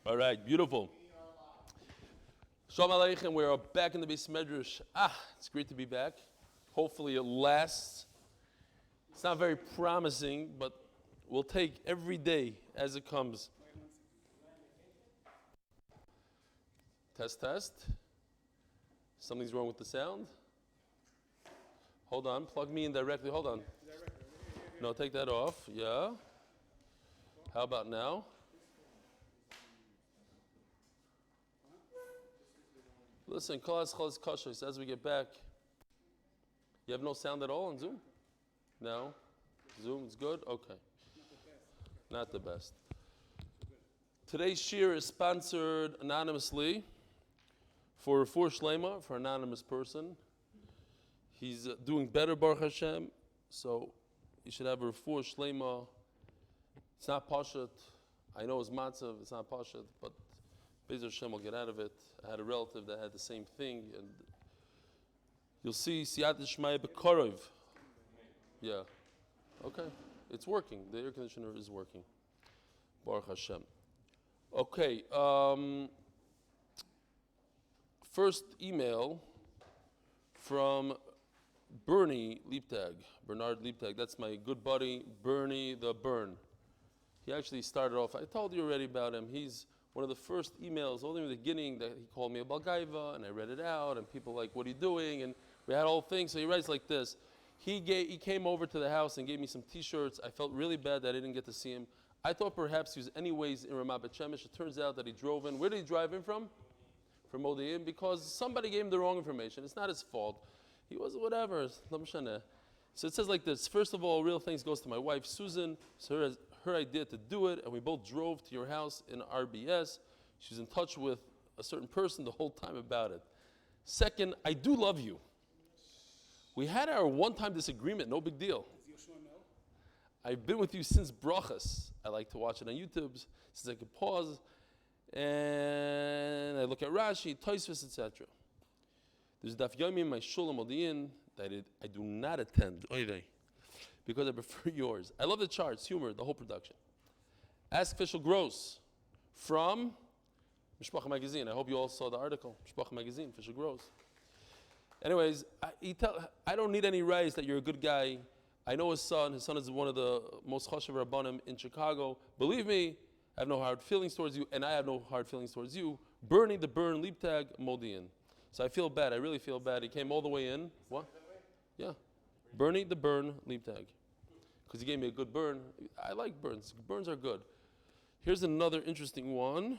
All right, beautiful. Shalom Aleichem, we're back in the Beis Medrash. It's great to be back. Hopefully it lasts. It's not very promising, but we'll take every day as it comes. Test, test. Something's wrong with the sound. Hold on, plug me in directly. Hold on. No, take that off. Yeah. How about now? Listen, as we get back, you have no sound at all on Zoom? No? Zoom is good? Okay. Not the best. Today's shir is sponsored anonymously for Refuah Shlema, for an anonymous person. He's doing better, Baruch Hashem, so you should have a Refuah Shlema. It's not Pashat. I know it's Matzav, it's not Pashat, but Be'ez Hashem will get out of it. I had a relative that had the same thing, and you'll see Siyat Shmai Bekorov. Yeah. Okay. It's working. The air conditioner is working. Baruch Hashem. Okay. First email from Bernie Liebtag. Bernard Liebtag. That's my good buddy, Bernie the Burn. He actually started off, I told you already about him. He's one of the first emails, only in the beginning, that he called me a Balgaiva, and I read it out, and people like, what are you doing? And we had all things. So he writes like this. He came over to the house and gave me some T-shirts. I felt really bad that I didn't get to see him. I thought perhaps he was anyways in Ramat Bet Shemesh. It turns out that he drove in. Where did he drive in from? From Modi'in, because somebody gave him the wrong information. It's not his fault. He was whatever. So it says like this. First of all, real thanks goes to my wife, Susan. So her idea to do it, and we both drove to your house in RBS. She was in touch with a certain person the whole time about it. Second, I do love you. We had our one-time disagreement, no big deal. I've been with you since Brachas. I like to watch it on YouTube, since I can pause, and I look at Rashi, Tosfos, etc. There's Daf Yomi in my shul in Modi'in that I do not attend. Because I prefer yours. I love the charts, humor, the whole production. Ask Fischl Gross from Mishpacha Magazine. I hope you all saw the article. Mishpacha Magazine, Fischl Gross. Anyways, I don't need any rights that you're a good guy. I know his son. His son is one of the most chashuv rabbanim in Chicago. Believe me, I have no hard feelings towards you, and I have no hard feelings towards you. Bernie the Burn, Liebtag, Modi'in. So I feel bad. I really feel bad. He came all the way in. What? Yeah. Bernie the Burn Liebtag. Because he gave me a good burn. I like burns. Burns are good. Here's another interesting one.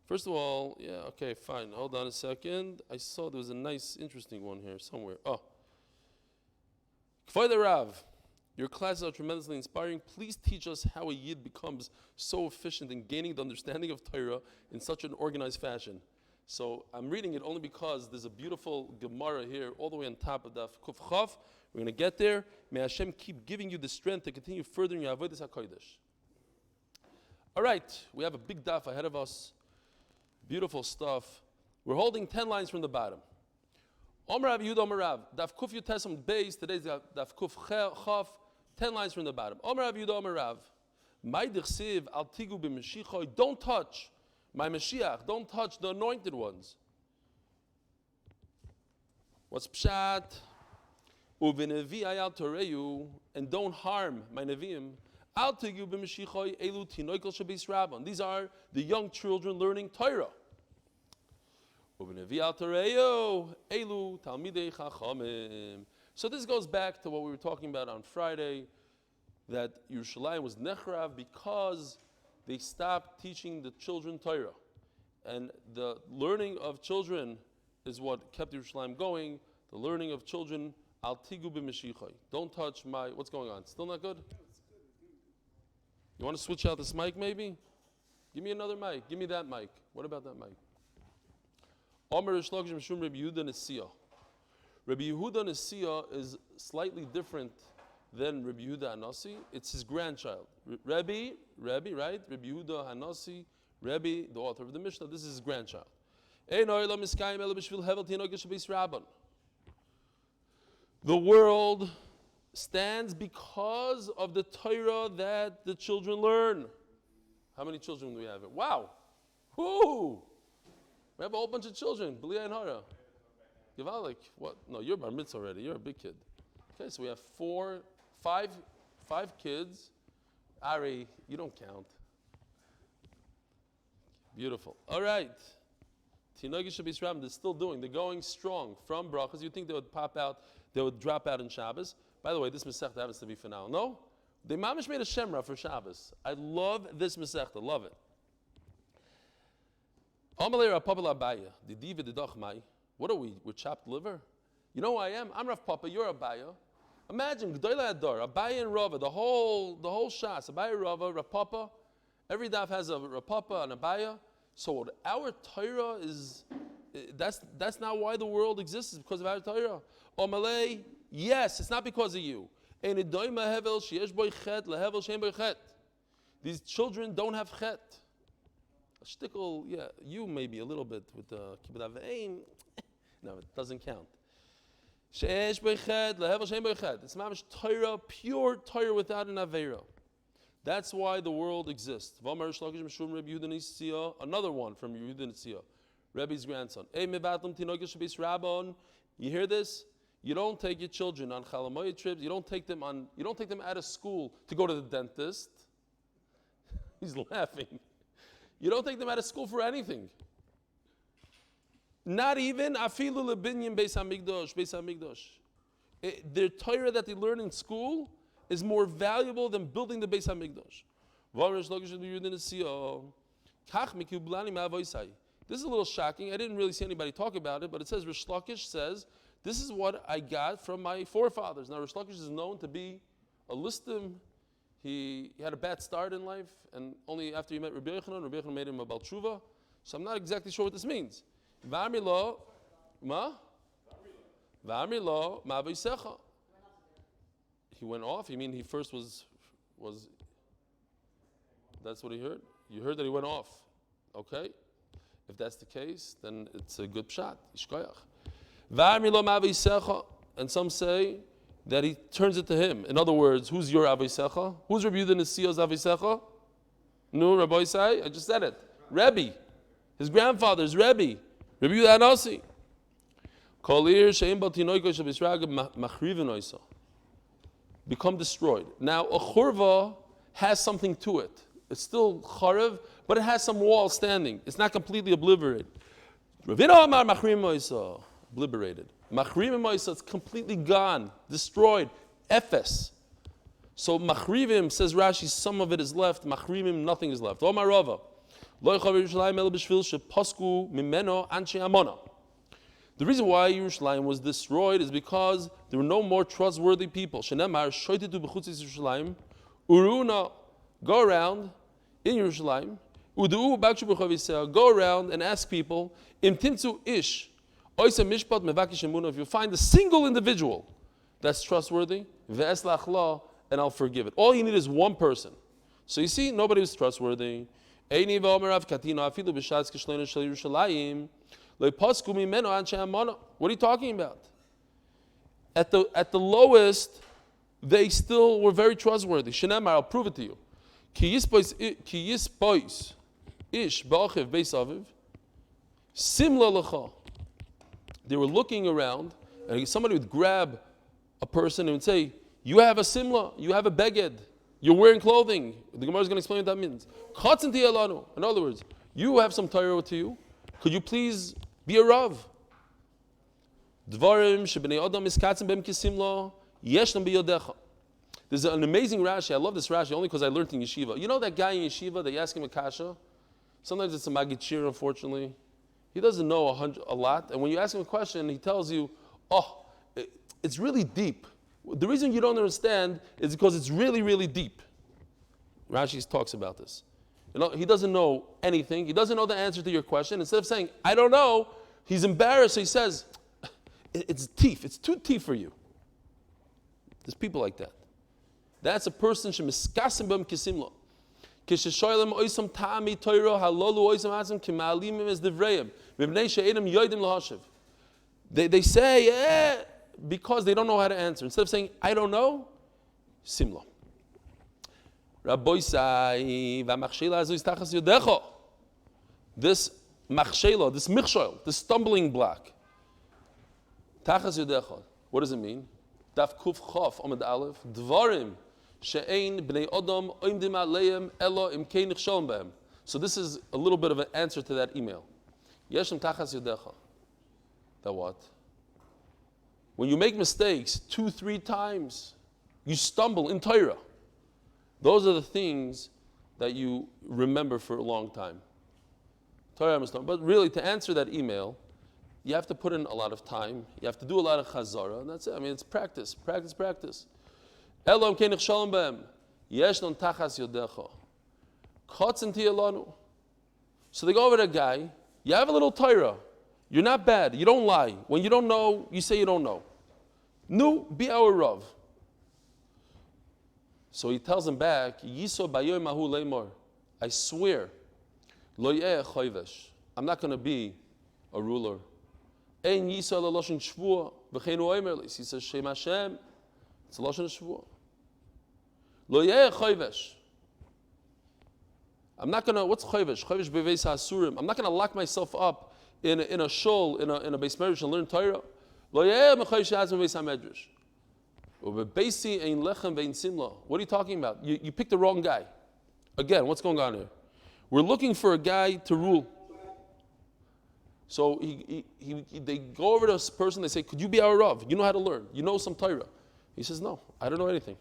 First of all, yeah, okay, fine. Hold on a second. I saw there was a nice, interesting one here somewhere. Oh. K'vayda Rav, your classes are tremendously inspiring. Please teach us how a Yid becomes so efficient in gaining the understanding of Torah in such an organized fashion. So I'm reading it only because there's a beautiful Gemara here, all the way on top of Daf Kuf Chav. We're going to get there. May Hashem keep giving you the strength to continue furthering your Avodas HaKodesh. All right, we have a big daf ahead of us. Beautiful stuff. We're holding 10 lines from the bottom. Omer Rav Yehuda Omer Rav. Daf Kuf Yutesam Beis. Today's Daf Kuf Chav. 10 lines from the bottom. Omer Rav Yehuda Omer Rav. Mai dichsiv al tigu b'Mashiach. Don't touch my Mashiach. Don't touch the anointed ones. What's pshat? Uvenevi ayal toreyu, and don't harm my neviim. Al tigu b'Mashiach elu tinoikel shabis rabban. These are the young children learning Torah. Uvenevi al toreyu elu talmidei chachamim. So this goes back to what we were talking about on Friday, that Yerushalayim was nechrav because they stopped teaching the children Torah. And the learning of children is what kept Yerushalayim going. The learning of children, al tigu b'Mashiach. Don't touch my, what's going on? Still not good? You want to switch out this mic maybe? Give me another mic. Give me that mic. What about that mic? Omer Shlokshim Shum Rabbi Yehuda Nesiyah. Rabbi Yehuda Nesiyah is slightly different than Rabbi Yehuda Hanasi. It's his grandchild. Rabbi, right? Rabbi Yehuda Hanasi, Rabbi, the author of the Mishnah, this is his grandchild. The world stands because of the Torah that the children learn. How many children do we have? Wow. Who? We have a whole bunch of children. B'li Ayin Hara. Givalik. What? No, you're bar mitzvah already. You're a big kid. Okay, so we have five kids. Ari, you don't count. Beautiful. All right. Tinogi Shabbos Ram, they're still doing. They're going strong from brachas. You think they would pop out, they would drop out in Shabbos. By the way, this Masechta happens to be for now. No? They mamish made a Shemra for Shabbos. I love this Masechta. Love it. What are we? We're chopped liver? You know who I am? I'm Rav Papa, you're Abaya. Imagine, G'dayla Adar, Abaya and Rava, the whole Shas, Abaya, Rava, Rav Papa. Every daf has a Rav Papa and Abaya. So our Torah is, that's not why the world exists, it's because of our Torah. Omalei, yes, it's not because of you. These children don't have chet. A shtickle, yeah, you maybe a little bit with the kibbud avein. No, it doesn't count. It's mamish Torah, pure Torah without an aveira. That's why the world exists. Another one from Yehuda Nitzia, Rebbe's grandson. You hear this? You don't take your children on chalamoyed trips. You don't take them out of school to go to the dentist. He's laughing. You don't take them out of school for anything. Not even afilu lebinyan beis hamikdash. Their Torah that they learn in school is more valuable than building the Beis HaMikdash. This is a little shocking. I didn't really see anybody talk about it, but it says Rish Lakish says, this is what I got from my forefathers. Now Rish Lakish is known to be a listim. He had a bad start in life, and only after he met Rabbi Yochanan made him a Baal Tshuva. So I'm not exactly sure what this means. V'amri lo, ma? V'amri lo, ma v'yisecha. He went off? You mean he first was that's what he heard? You heard that he went off. Okay? If that's the case, then it's a good shot. And some say that he turns it to him. In other words, who's your Avisecha? Who's Rabbi Yehuda Nesiya's Avisecha? No, Rabbi Isai? I just said it. Rebbe. His grandfather is Rebbe. Rabbi Yehuda Anasi. Become destroyed. Now, a churva has something to it. It's still charev, but it has some wall standing. It's not completely obliterated. Ravina Amar Machrim Moisa, obliterated. Machrim Moisa, it's completely gone, destroyed, efes. So Machrivim, says Rashi, some of it is left. Machrivim, nothing is left. Omar Rava, Lo Chaver Yerushalayim El B'Shvil Shepasku Mimeno Anshe Amona. The reason why Yerushalayim was destroyed is because there were no more trustworthy people. Shenemar shoytetu b'chutzis Yerushalayim, uruna, go around in Yerushalayim, udu b'akshu b'chaviseh, go around and ask people, im timtzu ish, oisa mishpat mevakish emuna, if you find a single individual that's trustworthy, ve'eslach la, and I'll forgive it. All you need is one person. So you see, nobody was trustworthy. Eini v'omer av katina afilu b'shatz kishleinu shel Yerushalayim. What are you talking about? At the lowest, they still were very trustworthy. Shenemar, I'll prove it to you. Ki yispois ish ba'achiv beis aviv simla lecha. They were looking around, and somebody would grab a person and would say, "You have a simla, you have a beged, you're wearing clothing." The Gemara is going to explain what that means. Chatzanti elanu. In other words, you have some Torah to you. Could you please be a Rav? Dvarim shebnei adam miskatzim bem kisimlo yeshnam biyodecha. There's an amazing Rashi. I love this Rashi only because I learned in yeshiva. You know that guy in yeshiva that you ask him a kasha? Sometimes it's a magichir, unfortunately. He doesn't know a lot. And when you ask him a question, he tells you, it's really deep. The reason you don't understand is because it's really, really deep. Rashi talks about this. You know, he doesn't know anything. He doesn't know the answer to your question. Instead of saying, I don't know, he's embarrassed. So he says, it's teeth. It's too teeth for you. There's people like that. That's a person shemiskasim b'm kisimlo. Kishishoylem oisam ta'ami toiro halolu oisam atzim kimalimim es divrayim mibnei she'edem yoidim lahashiv. They say, because they don't know how to answer. Instead of saying, I don't know, simlo. Rabboisai v'amachshila azu istachas yodecho. this machshela, this michshel, this stumbling block. Tachas yodecha. What does it mean? Daf kuf chof amid aleph. Dvarim she'ein bnei odom oimdim aleim elo im kein nichshalom behem. So this is a little bit of an answer to that email. Yeshem tachas yodecha. That what? When you make mistakes 2-3 times, you stumble in Torah. Those are the things that you remember for a long time. But really, to answer that email, you have to put in a lot of time. You have to do a lot of chazara, and that's it. I mean, it's practice. Elom kenich shalom behem. Yeshnon tachas yodecha. Chotzen tiyelanu. So they go over to a guy. You have a little Torah. You're not bad. You don't lie. When you don't know, you say you don't know. Nu, be our Rav. So he tells him back, Yiso bayoy mahu leimor. I swear, lo yeh choyvesh. I'm not going to be a ruler. Ein yiso leloshen shvua, v'cheinu oimerlis. He says, Shem Hashem. It's a loshen shvua. Lo yeh choyvesh. I'm not going to, what's choyvesh? Choyvesh beveis ha'asurim. I'm not going to lock myself up in a shul, in a beis medrash and learn Torah. Lo yeh mechoysh hazim beis ha'medrash. What are you talking about? You picked the wrong guy. Again, what's going on here? We're looking for a guy to rule. So they go over to this person, they say, could you be our Rav? You know how to learn. You know some Torah. He says, no, I don't know anything.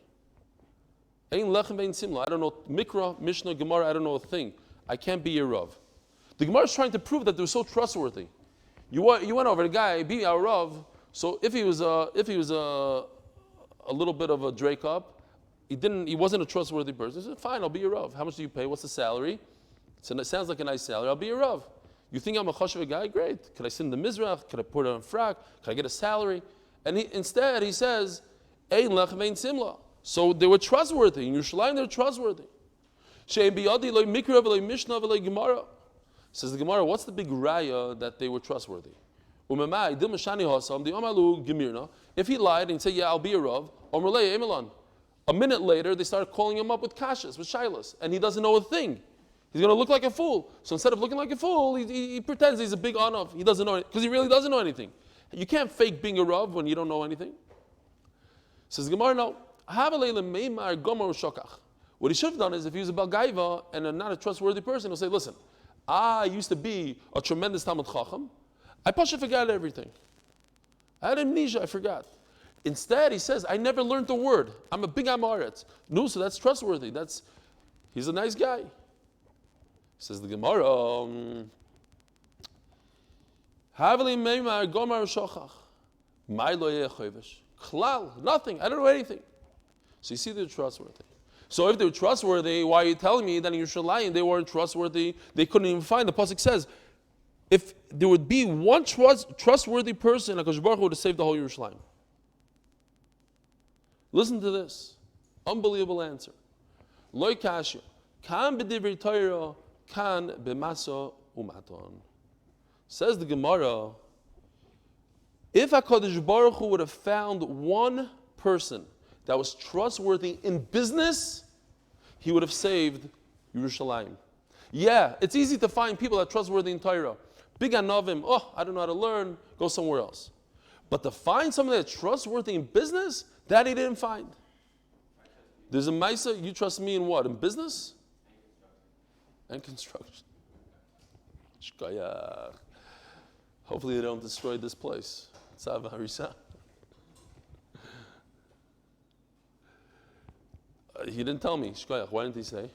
I don't know Mikra, Mishnah, Gemara, I don't know a thing. I can't be your Rav. The Gemara is trying to prove that they're so trustworthy. You went over to the guy, be our Rav. So if he was a little bit of a drake up, he wasn't a trustworthy person. He said, fine, I'll be your Rav. How much do you pay? What's the salary? So it sounds like a nice salary. I'll be your Rav. You think I'm a chashuv guy? Great. Could I sit in the Mizrach? Could I put on a frak? Could I get a salary? And instead he says, Ein lech vein simla. So they were trustworthy. In Yerushalayim they're trustworthy. She'en biyadi loy mikra v'loy mishnah v'loy gemara. Says the Gemara, what's the big raya that they were trustworthy? Umemai dil mashani hasam di amalu gemirna. If he lied and said, yeah, I'll be a Rav, omrlei emilan. A minute later, they started calling him up with kashas, with shilas, and he doesn't know a thing. He's going to look like a fool. So instead of looking like a fool, he pretends he's a big anav. He doesn't know it, because he really doesn't know anything. You can't fake being a Rav when you don't know anything. Says Gemara, no. What he should have done is, if he was a Balgaiva and not a trustworthy person, he'll say, listen, I used to be a tremendous Talmud Chacham. I forgot everything. I had amnesia, I forgot. Instead, he says, I never learned the word. I'm a big Amaretz. No, so that's trustworthy. He's a nice guy. Says the Gemara, Klal, nothing. I don't know anything. So you see they're trustworthy. So if they're trustworthy, why are you telling me that in Yerushalayim they weren't trustworthy? They couldn't even find. The pasuk says, if there would be one trustworthy person, HaKadosh Baruch Hu would have saved the whole Yerushalayim. Listen to this. Unbelievable answer. Loi kasha. Kan b'divrei Torah, kan b'masa umaton. Says the Gemara, if HaKadosh Baruch Hu would have found one person that was trustworthy in business, he would have saved Yerushalayim. Yeah, it's easy to find people that are trustworthy in Torah. Big anavim, I don't know how to learn, go somewhere else. But to find someone that's trustworthy in business, that he didn't find. There's a Maisa, you trust me in what? In business? And construction. Shkayach. Hopefully they don't destroy this place. Tzav Harisa. He didn't tell me. Shkayach, why didn't he say?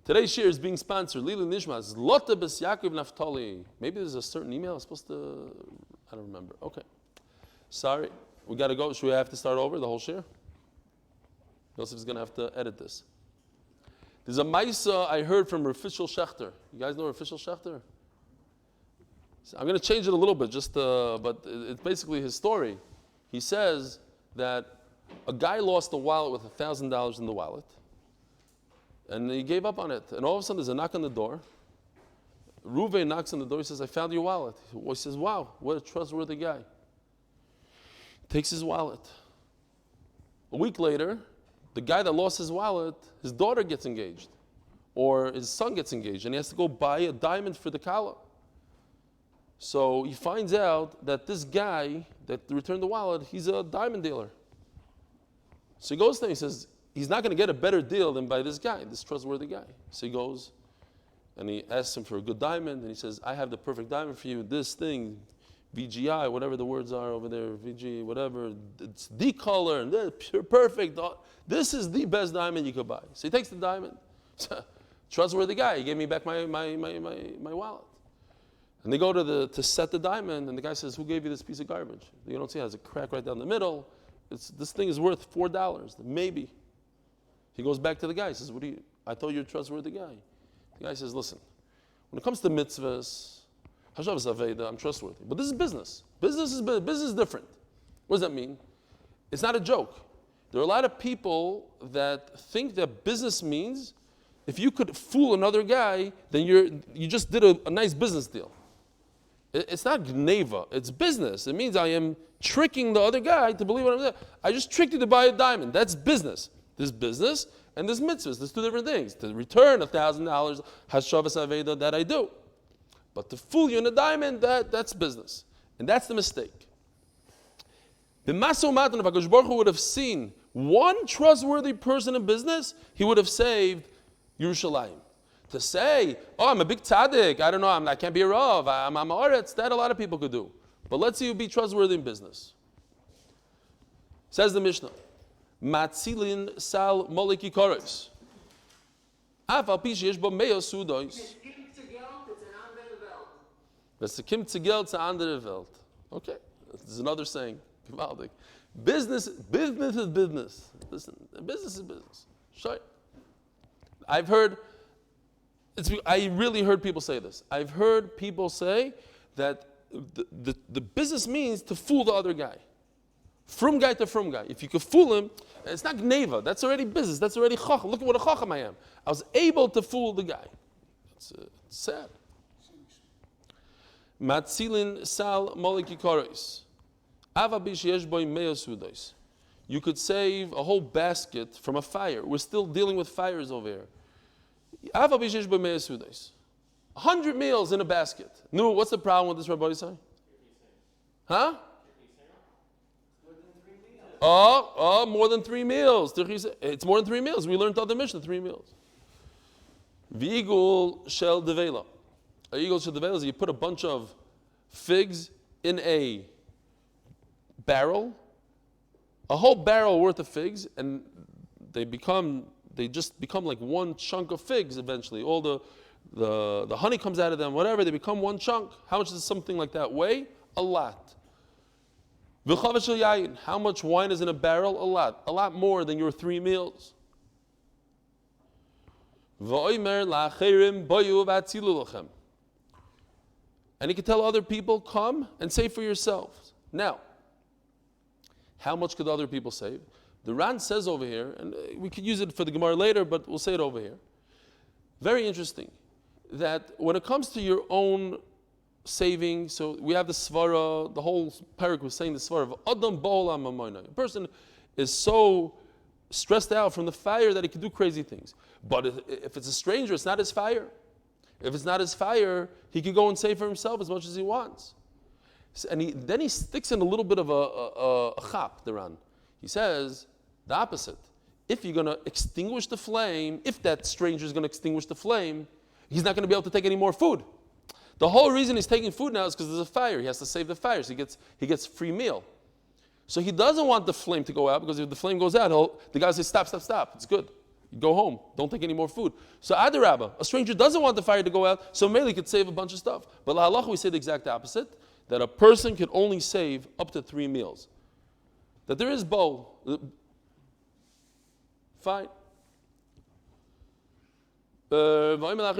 Today's share is being sponsored. Lili Nishmas. Lotte Bes Yaakov Naftali. Maybe there's a certain email I'm supposed to... I don't remember. Okay. Sorry. We got to go. Should we have to start over the whole share? Yosef's going to have to edit this. There's a Maisa I heard from Rafishal Schechter. You guys know Rafishal Schechter? So I'm going to change it a little bit, but it's basically his story. He says that a guy lost a wallet with $1,000 in the wallet, and he gave up on it. And all of a sudden, there's a knock on the door. Ruvain knocks on the door. He says, I found your wallet. He says, wow, what a trustworthy guy. Takes his wallet. A week later, the guy that lost his wallet, his daughter gets engaged. or his son gets engaged, and he has to go buy a diamond for the kala. So he finds out that this guy that returned the wallet, he's a diamond dealer. So he goes to him, he says, he's not going to get a better deal than by this guy, this trustworthy guy. So he goes, and he asks him for a good diamond, and he says, I have the perfect diamond for you, this thing, VGI, whatever the words are over there, VG, whatever, it's the color, and perfect. This is the best diamond you could buy. So he takes the diamond. Trustworthy guy, he gave me back my wallet. And they go to set the diamond, and the guy says, who gave you this piece of garbage? You don't see it has a crack right down the middle. This thing is worth $4, maybe. He goes back to the guy, he says, I thought you're a trustworthy guy. The guy says, listen, when it comes to mitzvahs, Shabbos Aveda, I'm trustworthy. But this is business. Business is different. What does that mean? It's not a joke. There are a lot of people that think that business means if you could fool another guy, then you just did a nice business deal. It's not gneva, it's business. It means I am tricking the other guy to believe what I'm saying. I just tricked you to buy a diamond. That's business. There's business and there's mitzvahs. There's two different things. To return $1,000 has Shabbos Aveda that I do. But to fool you in a diamond, that's business. And that's the mistake. The Maso Matan, if HaKadosh Baruch Hu would have seen one trustworthy person in business, he would have saved Yerushalayim. To say, I'm a big tzaddik, I don't know, I can't be a Rav, I'm a Aretz, that a lot of people could do. But let's see you be trustworthy in business. Says the Mishnah, Matzilin sal moliki koros. Afal pi sheyesh bo meo sudois. That's the Kim Tzegel to andere Welt. Okay, this is another saying. Business is business. Listen, business is business. Sure. I really heard people say this. I've heard people say that the business means to fool the other guy. From guy to from guy. If you could fool him, it's not gneva. That's already business. That's already chacham. Look at what a chacham I am. I was able to fool the guy. It's sad. Matzilin sal moliki koros. Ava b'sheyesh boi meo sudos. You could save a whole basket from a fire. We're still dealing with fires over here. 100 meals in a basket. No, what's the problem with this, Rabbi Yisai? Huh? More than 3 meals. It's more than 3 meals. We learned the other Mishnah, 3 meals. V'igul shel devela. A eagle shel devela is you put a bunch of figs in a barrel, a whole barrel worth of figs, and they just become like one chunk of figs eventually. All the honey comes out of them, whatever, they become one chunk. How much does something like that weigh? A lot. How much wine is in a barrel? A lot. A lot more than your 3 meals. And he could tell other people, come and save for yourselves. Now, how much could other people save? The Ran says over here, and we could use it for the Gemara later, but we'll say it over here. Very interesting, that when it comes to your own saving, so we have the Svara, the whole parak was saying the Svara of Adam Bo'olam Hamayna. A person is so stressed out from the fire that he can do crazy things. But if it's a stranger, it's not his fire. If it's not his fire, he can go and save for himself as much as he wants. And then he sticks in a little bit of a chap, the Ran. He says the opposite. If you're going to extinguish the flame, if that stranger is going to extinguish the flame, he's not going to be able to take any more food. The whole reason he's taking food now is because there's a fire. He has to save the fire, so he gets free meal. So he doesn't want the flame to go out, because if the flame goes out, the guy says, stop. It's good. You go home. Don't take any more food. So Adarabba, a stranger doesn't want the fire to go out, so maybe he could save a bunch of stuff. But la halacha, we say the exact opposite, that a person can only save up to 3 meals. That there is bowl. Fine. The Gemara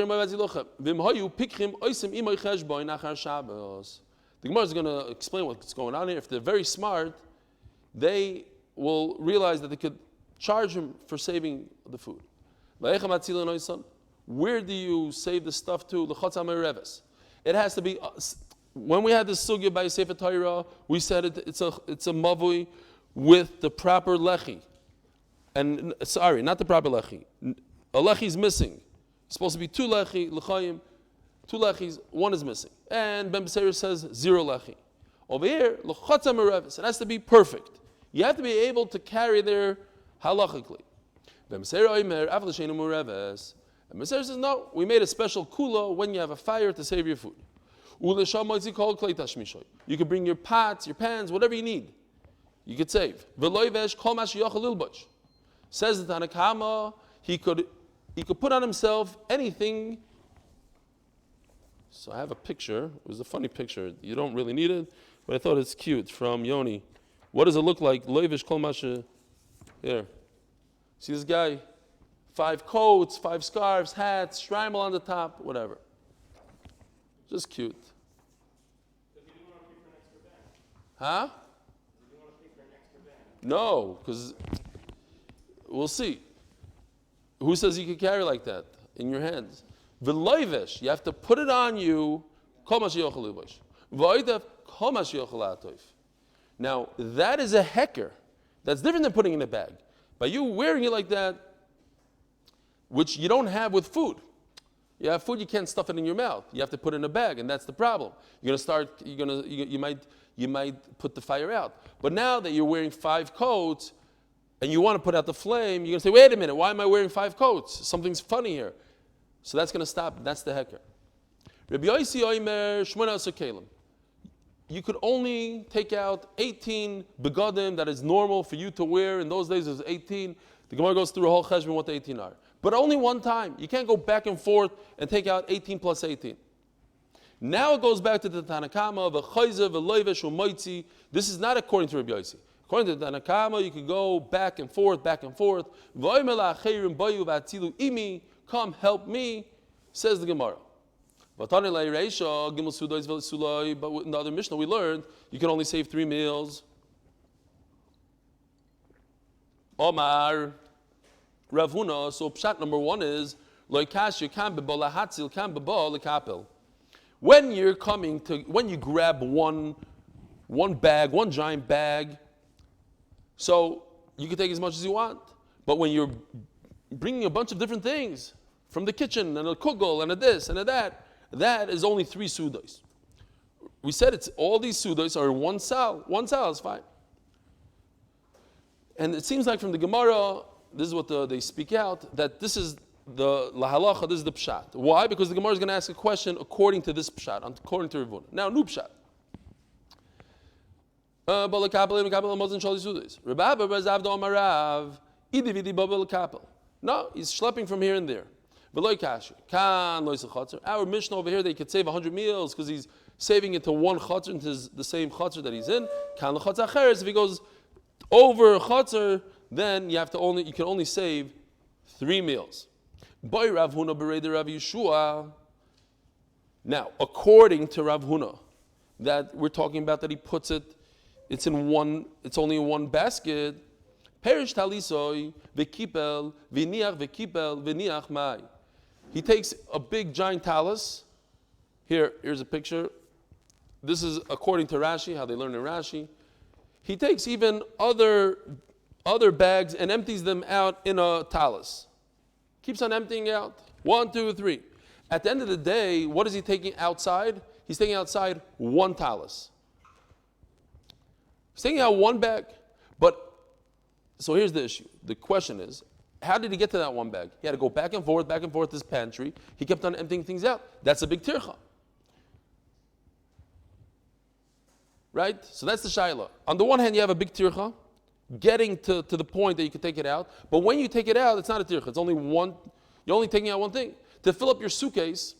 is going to explain what's going on here. If they're very smart, they will realize that they could charge him for saving the food. Where do you save the stuff to? It has to be. When we had this sugya by Sefer Torah, we said it's a mavui with the proper lechi. And sorry, not the proper lechi. A lechi is missing. It's supposed to be 2 lechi, l'chayim, 2 lechis, 1 is missing. And Ben Beseir says 0 lechi. Over here, l'chatza mereves, it has to be perfect. You have to be able to carry there halachically. Ben Beseir oimer, af l'sheinu mereves. And Beseir says, no, we made a special kula when you have a fire to save your food. You could bring your pots, your pans, whatever you need. You could save. Says the Tanna Kama, he could put on himself anything. So I have a picture. It was a funny picture. You don't really need it, but I thought it's cute from Yoni. What does it look like? Here. See this guy? 5 coats, 5 scarves, hats, shtreimel on the top, whatever. Just cute. Does he want to pay for an extra bag? Huh? Does he want to pay for an extra bag? No, because we'll see. Who says you can carry like that in your hands? V'loivesh, you have to put it on you. Now, that is a hecker. That's different than putting in a bag. By you wearing it like that, which you don't have with food. You have food, you can't stuff it in your mouth. You have to put it in a bag, and that's the problem. You might put the fire out. But now that you're wearing 5 coats, and you want to put out the flame, you're going to say, wait a minute, why am I wearing 5 coats? Something's funny here. So that's going to stop. That's the hecker. Rabbi Yossi Oimer, Shmona Kelim. You could only take out 18 begadim that is normal for you to wear. In those days it was 18. The Gemara goes through a whole cheshbon what the 18 are. But only one time. You can't go back and forth and take out 18 plus 18. Now it goes back to the Tanna Kama, v'chayzev, v'loivesh, u'moitzi. This is not according to Rabbi Yossi. According to the Tanna Kama, you could go back and forth, back and forth. Come help me, says the Gemara. But in the other Mishnah we learned, you can only save 3 meals. Omar. Rav Huna, so pshat number 1 is when you grab one bag, one giant bag, so you can take as much as you want. But when you're bringing a bunch of different things from the kitchen and a kugel and a this and a that is only 3 sudos. We said it's all these sudos are in 1 sal. 1 sal is fine. And it seems like from the Gemara, this is what they speak out, that this is the lahalacha, this is the pshat. Why? Because the Gemara is going to ask a question according to this pshat, according to Ravuna. Now, new pshat. No, he's schlepping from here and there. Our Mishnah over here, they could save 100 meals because he's saving it to 1 chatzar, into the same chatzar that he's in. If he goes over chatzar, then you can only save 3 meals. Boy Rav Huna beredei Rav Yeshua. Now, according to Rav Huna, that we're talking about that he puts it's only in 1 basket. Perish talisoi v'kipel v'niach mai. He takes a big giant talis. Here's a picture. This is according to Rashi, how they learn in Rashi. He takes even other bags and empties them out in a talis. Keeps on emptying out. 1, 2, 3. At the end of the day, what is he taking outside? He's taking outside 1 talis. He's taking out 1 bag. So here's the issue. The question is, how did he get to that 1 bag? He had to go back and forth this pantry. He kept on emptying things out. That's a big tircha. Right? So that's the shayla. On the one hand, you have a big tircha, getting to the point that you can take it out. But when you take it out, it's not a tircha. It's only one. You're only taking out 1 thing. To fill up your suitcase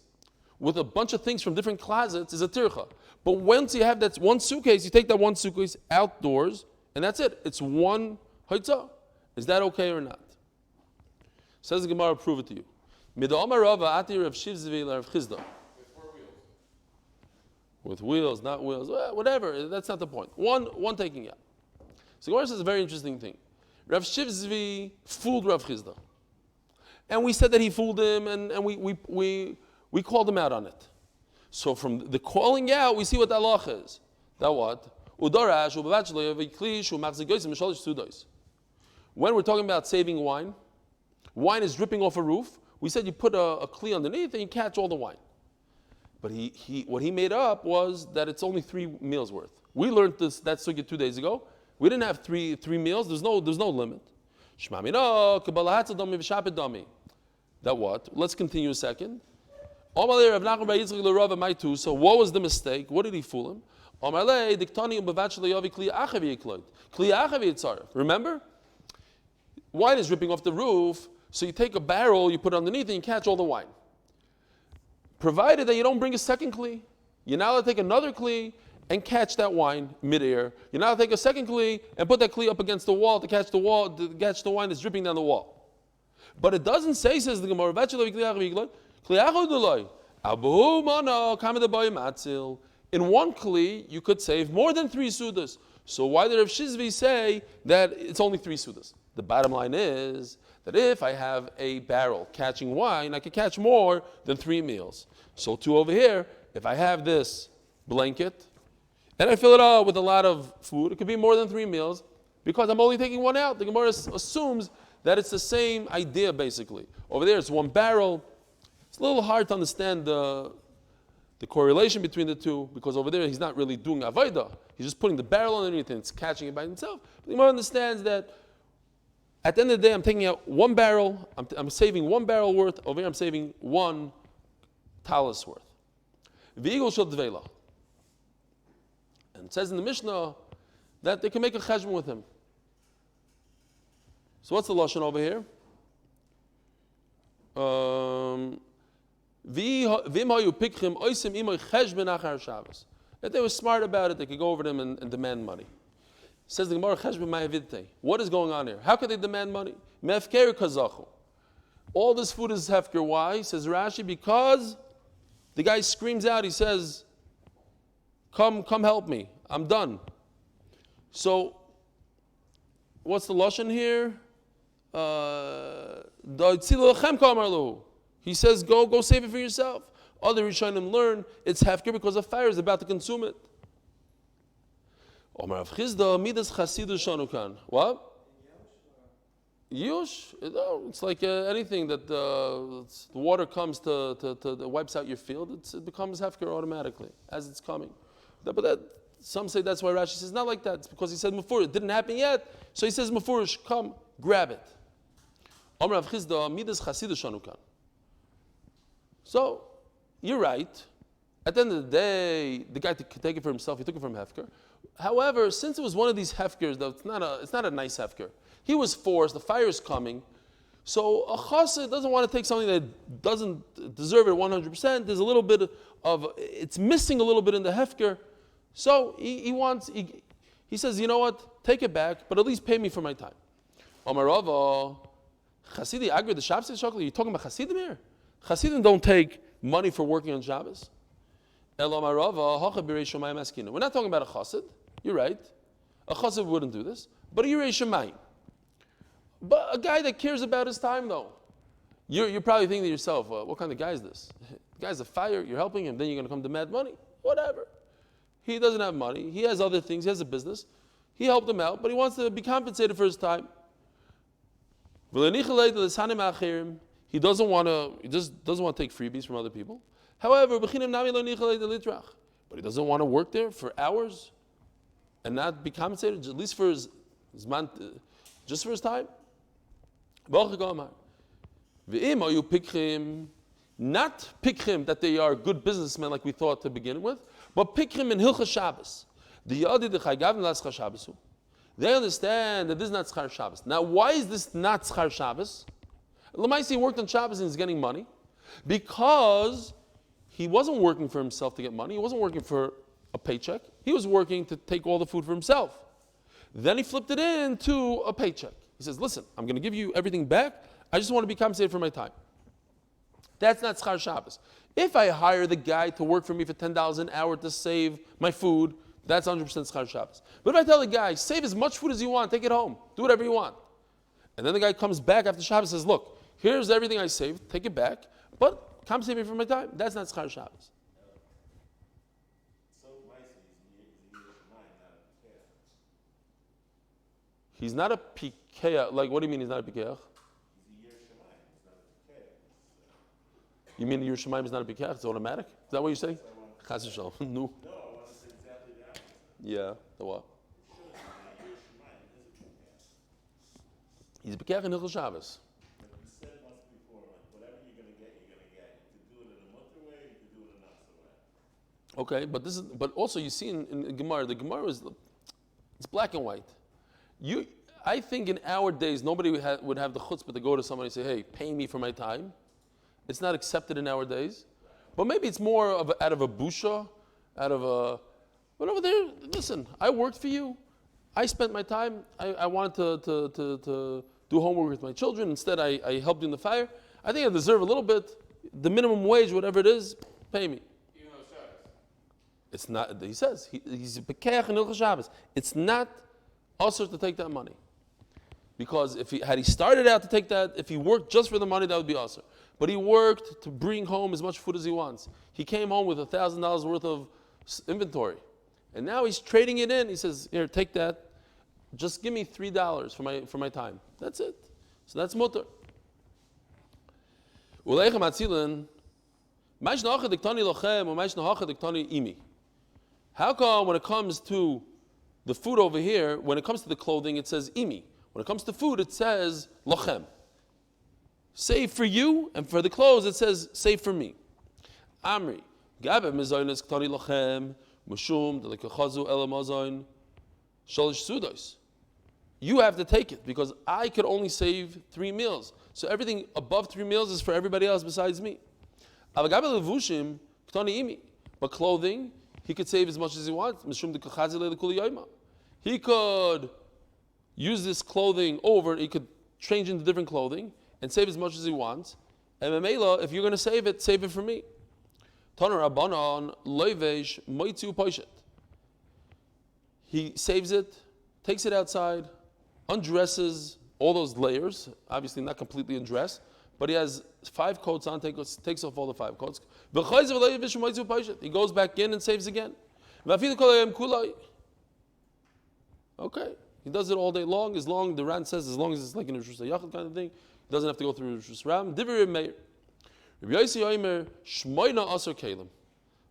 with a bunch of things from different closets is a tircha. But once you have that 1 suitcase, you take that 1 suitcase outdoors, and that's it. It's 1 haitzah. Is that okay or not? Says the Gemara, prove it to you. With wheels, not wheels, whatever. That's not the point. One taking out. So Gemara says a very interesting thing. Rav Shivzvi fooled Rav Chizda. And we said that he fooled him, and we called him out on it. So from the calling out, we see what the halacha is. That what? When we're talking about saving wine is dripping off a roof, We said you put a kli underneath and you catch all the wine. But what he made up was that it's only 3 meals worth. We learned that sugya 2 days ago. We didn't have three meals. There's no limit. That what? Let's continue a second. So what was the mistake? What did he fool him? Remember? Wine is dripping off the roof, so you take a barrel, you put it underneath, and you catch all the wine. Provided that you don't bring a second kli. You're now allowed to take another kli and catch that wine midair. You're now allowed to take a second kli and put that kli up against the wall to catch the wine that's dripping down the wall. But it doesn't say, says the Gemara, in one kli, you could save more than 3 sudas. So why did Rav Shizvi say that it's only 3 sudas? The bottom line is that if I have a barrel catching wine, I can catch more than 3 meals. So too over here, if I have this blanket and I fill it up with a lot of food, it could be more than 3 meals because I'm only taking one out. The Gemara assumes that it's the same idea basically. Over there it's 1 barrel. It's a little hard to understand the correlation between the two because over there he's not really doing avodah. He's just putting the barrel underneath and it's catching it by himself. But the Gemara understands that at the end of the day, I'm taking out 1 barrel. I'm saving 1 barrel worth. Over here, I'm saving 1 talis worth. V'igul shel dveila. And it says in the Mishnah that they can make a cheshbon with him. So what's the lashon over here? If they were smart about it, they could go over them and demand money. Says the Gemara, Cheshbon ma'avidte. What is going on here? How could they demand money? Mefker kazachu. All this food is hefker. Why? Says Rashi, because the guy screams out. He says, "Come help me. I'm done." So, what's the lashon here? He says, "Go save it for yourself." Other Rishonim learn it's hefker because a fire is about to consume it. What? Yush? It's like anything that the water comes to wipes out your field. It becomes hefker automatically as it's coming. But some say that's why Rashi says not like that. It's because he said mufurish. It didn't happen yet, so he says mufurish. Come, grab it. So you're right. At the end of the day, the guy could take it for himself. He took it from hefker. However, since it was one of these hefkers, though, it's not a nice hefker. He was forced. The fire is coming. So a chassid doesn't want to take something that doesn't deserve it 100%. There's a little bit of, it's missing a little bit in the hefker. So he says, you know what? Take it back, but at least pay me for my time. Omarava, Chasidi Agri, the Shabbos chocolate. You're talking about Chasidim here? Chasidim don't take money for working on Shabbos. We're not talking about a chassid. You're right. A chassid wouldn't do this. But a Yirei Shemayim. But a guy that cares about his time, though. You're probably thinking to yourself, what kind of guy is this? The guy's a fire, you're helping him, then you're going to come demand money? Whatever. He doesn't have money. He has other things. He has a business. He helped him out, but he wants to be compensated for his time. He doesn't want to take freebies from other people. However, but he doesn't want to work there for hours and not be compensated, at least for his just for his time. Not pick that they are good businessmen like we thought to begin with, but pick him in Hilchas Shabbos. They understand that this is not Schar Shabbos. Now, why is this not Schar Shabbos? Lamaisi worked on Shabbos and is getting money because he wasn't working for himself to get money. He wasn't working for a paycheck. He was working to take all the food for himself. Then he flipped it into a paycheck. He says, listen, I'm going to give you everything back. I just want to be compensated for my time. That's not Schar Shabbos. If I hire the guy to work for me for $10 an hour to save my food, that's 100% Schar Shabbos. But if I tell the guy, save as much food as you want, take it home, do whatever you want. And then the guy comes back after Shabbos and says, look, here's everything I saved, take it back, but compensate me for my time. That's not Schar Shabbos. So He's not a pikeach. Like, what do you mean he's not a pikeach? He's a Yer Shemayim. He's not a Pikeach. You mean your Shemaim is not a Bikach? It's automatic? Is that what you say? Chas v'shalom. No. No, I want to say exactly the opposite. Yeah. The what? Shows that your Shemaim is a Bikach. He's a Bikach in Hilchos Shabbos. Like you said once before, like whatever you're going to get, you're going to get. You could do it in a mutter way, you could do it in a nasa way. Okay, but also you see in Gemara, the Gemara it's black and white. I think in our days nobody would have the chutzpah to go to somebody and say, "Hey, pay me for my time." It's not accepted in our days, but maybe it's more out of a busha, out of a. But over there, listen, I worked for you. I spent my time. I wanted to do homework with my children. Instead, I helped you in the fire. I think I deserve a little bit. The minimum wage, whatever it is, pay me. Even though it's Shabbos. It's not. He says he's a Bekeach in Hilchos Shabbos. It's not usher to take that money, because had he started out to take that, if he worked just for the money, that would be usher. But he worked to bring home as much food as he wants. He came home with $1,000 worth of inventory, and now he's trading it in. He says, "Here, take that. Just give me $3 for my time. That's it." So that's mutter. How come when it comes to the food over here, when it comes to the clothing, it says imi. When it comes to food, it says lochem. Save for you, and for the clothes, it says save for me. Amri. Gabe mizoynes ktani lochem, mushum, delikachazu elamazoin, shalish sudos. You have to take it, because I could only save 3 meals. So everything above 3 meals is for everybody else besides me. But clothing, he could save as much as he wants. He could use this clothing over, he could change into different clothing and save as much as he wants. And Memela, if you're going to save it for me. He saves it, takes it outside, undresses all those layers, obviously not completely undressed, but he has 5 coats on, takes off all the 5 coats. He goes back in and saves again. Okay, he does it all day long, the Ran says, as long as it's like an Rishus HaYachid kind of thing, he doesn't have to go through Rishus Ram.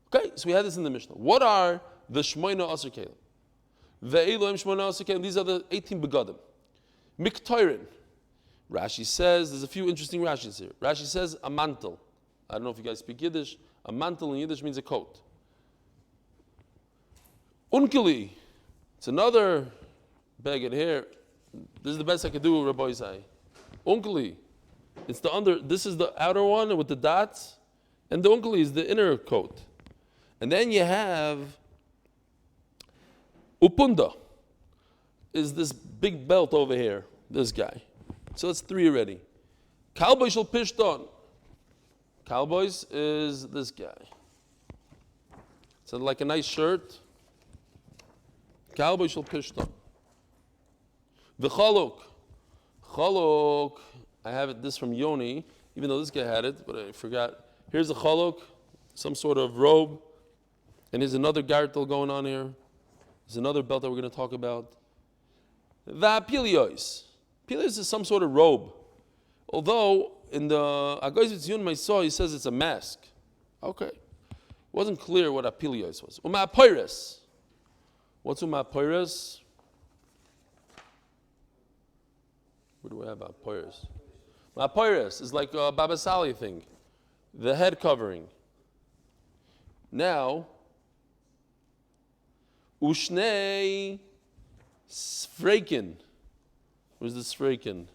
Okay, so we had this in the Mishnah. What are the Shmoina Asr Kalim? These are the 18 begadim. Miktoirin. Rashi says, there's a few interesting Rashis here. Rashi says a mantle. I don't know if you guys speak Yiddish. A mantle in Yiddish means a coat. Unkeli. It's another baguette here. This is the best I could do, Rabbi Isai. Unkeli. It's this is the outer one with the dots. And the unkeli is the inner coat. And then you have Upunda, is this big belt over here, this guy. So that's 3 already. Cowboy shall pishton. Cowboys is this guy. So like a nice shirt. Cowboy shall pishton. The chaluk. Chaluk, I have this from Yoni, even though this guy had it, but I forgot. Here's a chaluk, some sort of robe. And here's another gartel going on here. There's another belt that we're going to talk about. Va'pilios. Pilios is some sort of robe. Although in the Agoiz V'Tziyun Maisah, he says it's a mask. Okay. Wasn't clear what apilios was. Uma'apires. What's uma'apires? Where do we have apires? Uma'apires is like a Baba Sali thing. The head covering. Now, Ushnei Sfreikin. Where's the Sfreikin?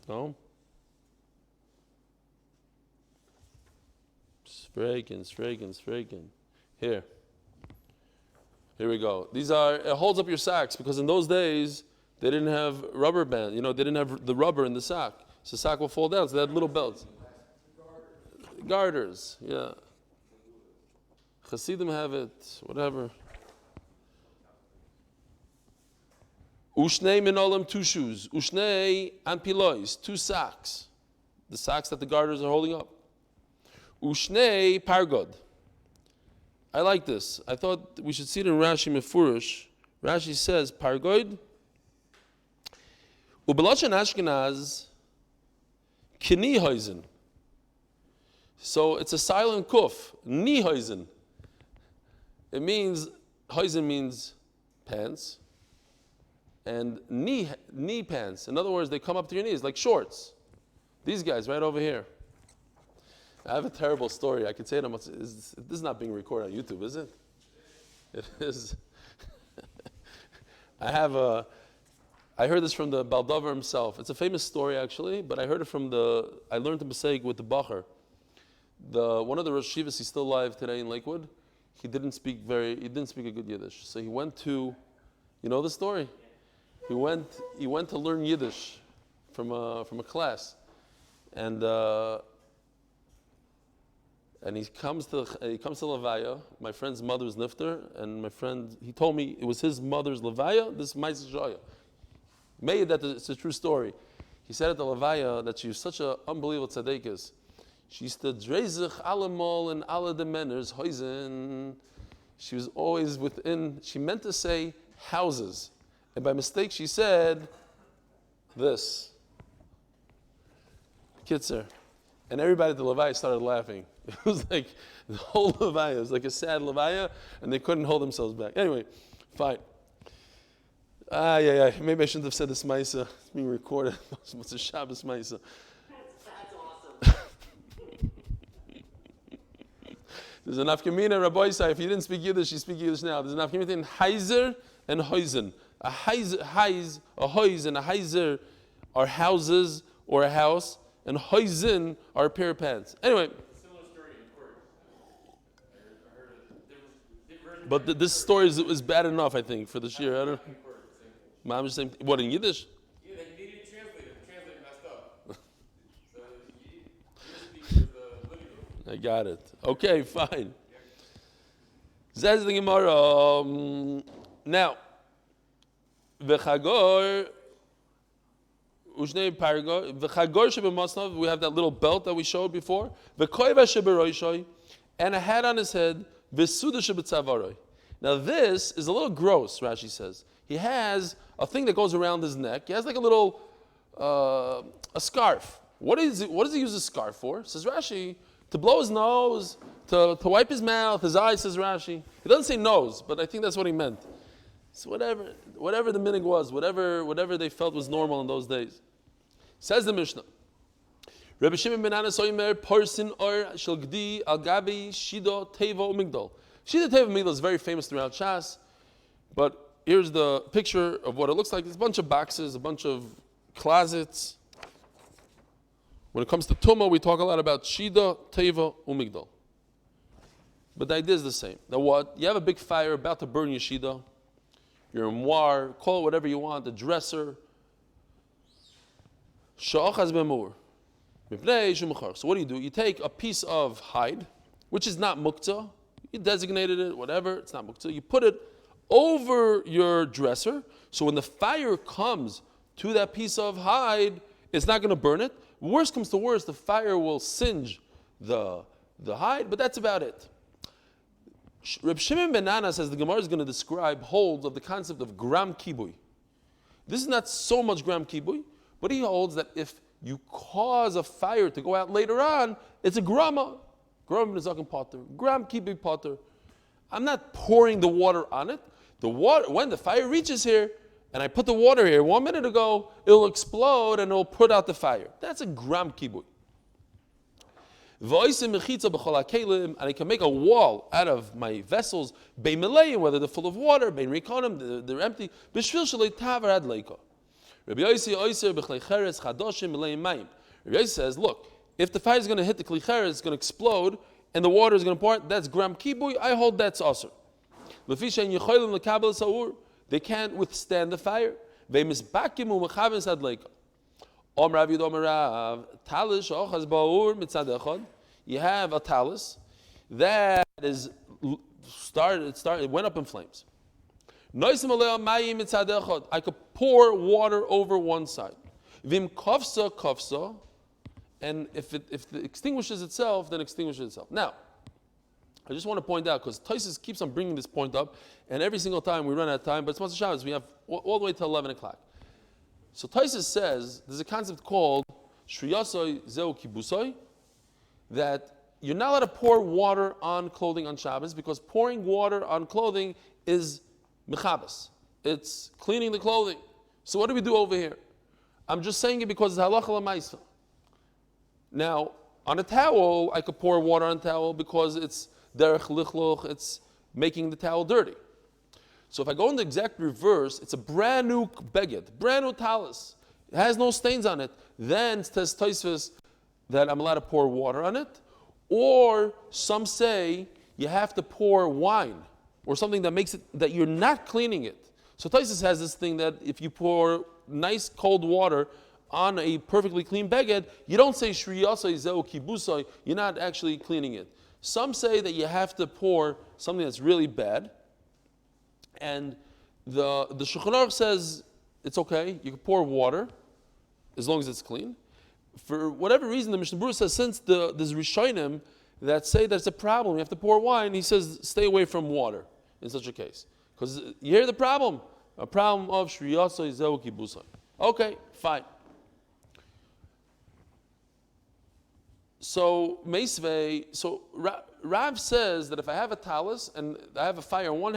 No? Sfreikin. Here we go. These are, it holds up your sacks, because in those days, they didn't have rubber band. They didn't have the rubber in the sack. So the sack will fall down, so they had little belts. Garters, yeah. Hasidim have it, whatever. Ushnei minolim, 2 shoes. Ushnei anpilois, 2 sacks. The sacks that the garters are holding up. Ushnei pargod. I like this. I thought we should see it in Rashi Mefurish. Rashi says pargod Ubeloshen Ashkenaz, Kniehäusen. So it's a silent kuf. Kniehäusen. It means, Häusen means pants. And knee pants. In other words, they come up to your knees, like shorts. These guys right over here. I have a terrible story. I could say it. This is not being recorded on YouTube, is it? It is. I heard this from the Baldover himself. It's a famous story actually, but I heard it I learned the Pesach with the Bacher. One of the Rosh Yeshivas, he's still alive today in Lakewood. He didn't speak a good Yiddish. So he went to, you know the story? He went to learn Yiddish from a class. And he comes to Levaya. My friend's mother's nifter, and my friend, he told me it was his mother's Levaya. This Ma'aseh Shoya. Made that it's a true story. He said at the Levaya that she was such an unbelievable tzaddikus. She used to dreizich alamol and alle de menners huizen. She was always within. She meant to say houses, and by mistake she said this. Kitzer. And everybody at the Levaya started laughing. It was like the whole Levaya. It was like a sad Levaya, and they couldn't hold themselves back. Anyway, fine. Maybe I shouldn't have said this Maisa. It's being recorded. What's a Shabbos Maisa? That's awesome. There's an Afkamina, Rabbi Isai. If you didn't speak Yiddish, you speak Yiddish now. There's an Afkamina in Heiser and Heusen. A hoiz and a heiser are houses or a house, and heusen are a pair of pants. Anyway. Similar story in court. I heard a different version. But this story is bad enough, I think, for this year. I don't. In court, same thing. Mom is saying, what, in Yiddish? Yeah, they needed to translate it. The translator messed up. So you speak with the living room. I got it. Okay, fine. Says the Gemara. Now, v'chagor ushnei pargo v'chagor shebemasnav. We have that little belt that we showed before. V'koiva sheberoishoi, and a hat on his head. V'suda shebetzavaroi. Now this is a little gross. Rashi says he has a thing that goes around his neck. He has like a little a scarf. What does he use a scarf for? Says Rashi, to blow his nose, to wipe his mouth, his eyes. Says Rashi. He doesn't say nose, but I think that's what he meant. So whatever the minig was, whatever they felt was normal in those days. Says the Mishnah. Rabbi Shimon ben Anas oimer porsin or shalgdi al gabi shido teva umigdal. Shida teva umigdal is very famous throughout Shas, but here's the picture of what it looks like. It's a bunch of boxes, a bunch of closets. When it comes to Tumah, we talk a lot about shida, teva, umigdal. But the idea is the same. Now what? You have a big fire about to burn your shida, your armoire, call it whatever you want, the dresser. Sha'achaz b'mur. So what do? You take a piece of hide, which is not muktzah. You designated it, whatever, it's not muktzah. You put it over your dresser, so when the fire comes to that piece of hide, it's not going to burn it. Worst comes to worst, the fire will singe the hide, but that's about it. Reb Shimon ben Ana says the Gemara is going to describe holds of the concept of gram kibui. This is not so much gram kibui, but he holds that if you cause a fire to go out later on, it's a grama. Gram nezakim potter, gram kibui potter. I'm not pouring the water on it. The water, when the fire reaches here, and I put the water here 1 minute ago, it'll explode and it'll put out the fire. That's a gram kibui. And I can make a wall out of my vessels, bein meleim, whether they're full of water, bein rikonim, they're empty. B'shvil shalei tavar ad leiko. Rabbi Yossi oiser b'chlei cheres chadoshim meleim mayim. Rabbi Yossi says, look, if the fire is going to hit the kli cheres, it's going to explode, and the water is going to pour out, that's gram kibui. I hold that's aser. L'fisha yicholim lekabel saur. They can't withstand the fire. Ve'misbakim u'mechaves ad leiko. Rav Yudom Rav, talis ochaz ba'ur mitzad echad. You have a talis that is it went up in flames. Noisim alei mayim mitzad echad. I could pour water over one side. Vim kofsa, and if it extinguishes itself, then extinguishes itself. Now, I just want to point out, because Taisus keeps on bringing this point up, and every single time we run out of time, but it's Motzei Shabbos, we have all the way till 11 o'clock. So Taisus says there's a concept called Shriyasoi Zeu Kibusoi, that you're not allowed to pour water on clothing on Shabbos because pouring water on clothing is mechabas. It's cleaning the clothing. So what do we do over here? I'm just saying it because it's halacha l'maisa. Now, on a towel, I could pour water on a towel because it's derech lichloch, it's making the towel dirty. So if I go in the exact reverse, it's a brand new beged, brand new talis. It has no stains on it. Then it says Tosfos that I'm allowed to pour water on it. Or some say you have to pour wine or something that makes it that you're not cleaning it. So Tosfos has this thing that if you pour nice cold water on a perfectly clean beged, you don't say shriyasoi zeu kibusoi, you're not actually cleaning it. Some say that you have to pour something that's really bad. And the Shulchan Aruch says it's okay, you can pour water as long as it's clean. For whatever reason, the Mishnah Berurah says since there's Rishonim that say that's a problem, you have to pour wine, he says stay away from water in such a case. Because you hear the problem, a problem of Shriyasoi Zeu Kibusai. Okay, fine. So Rav says that if I have a talis and I have a fire on one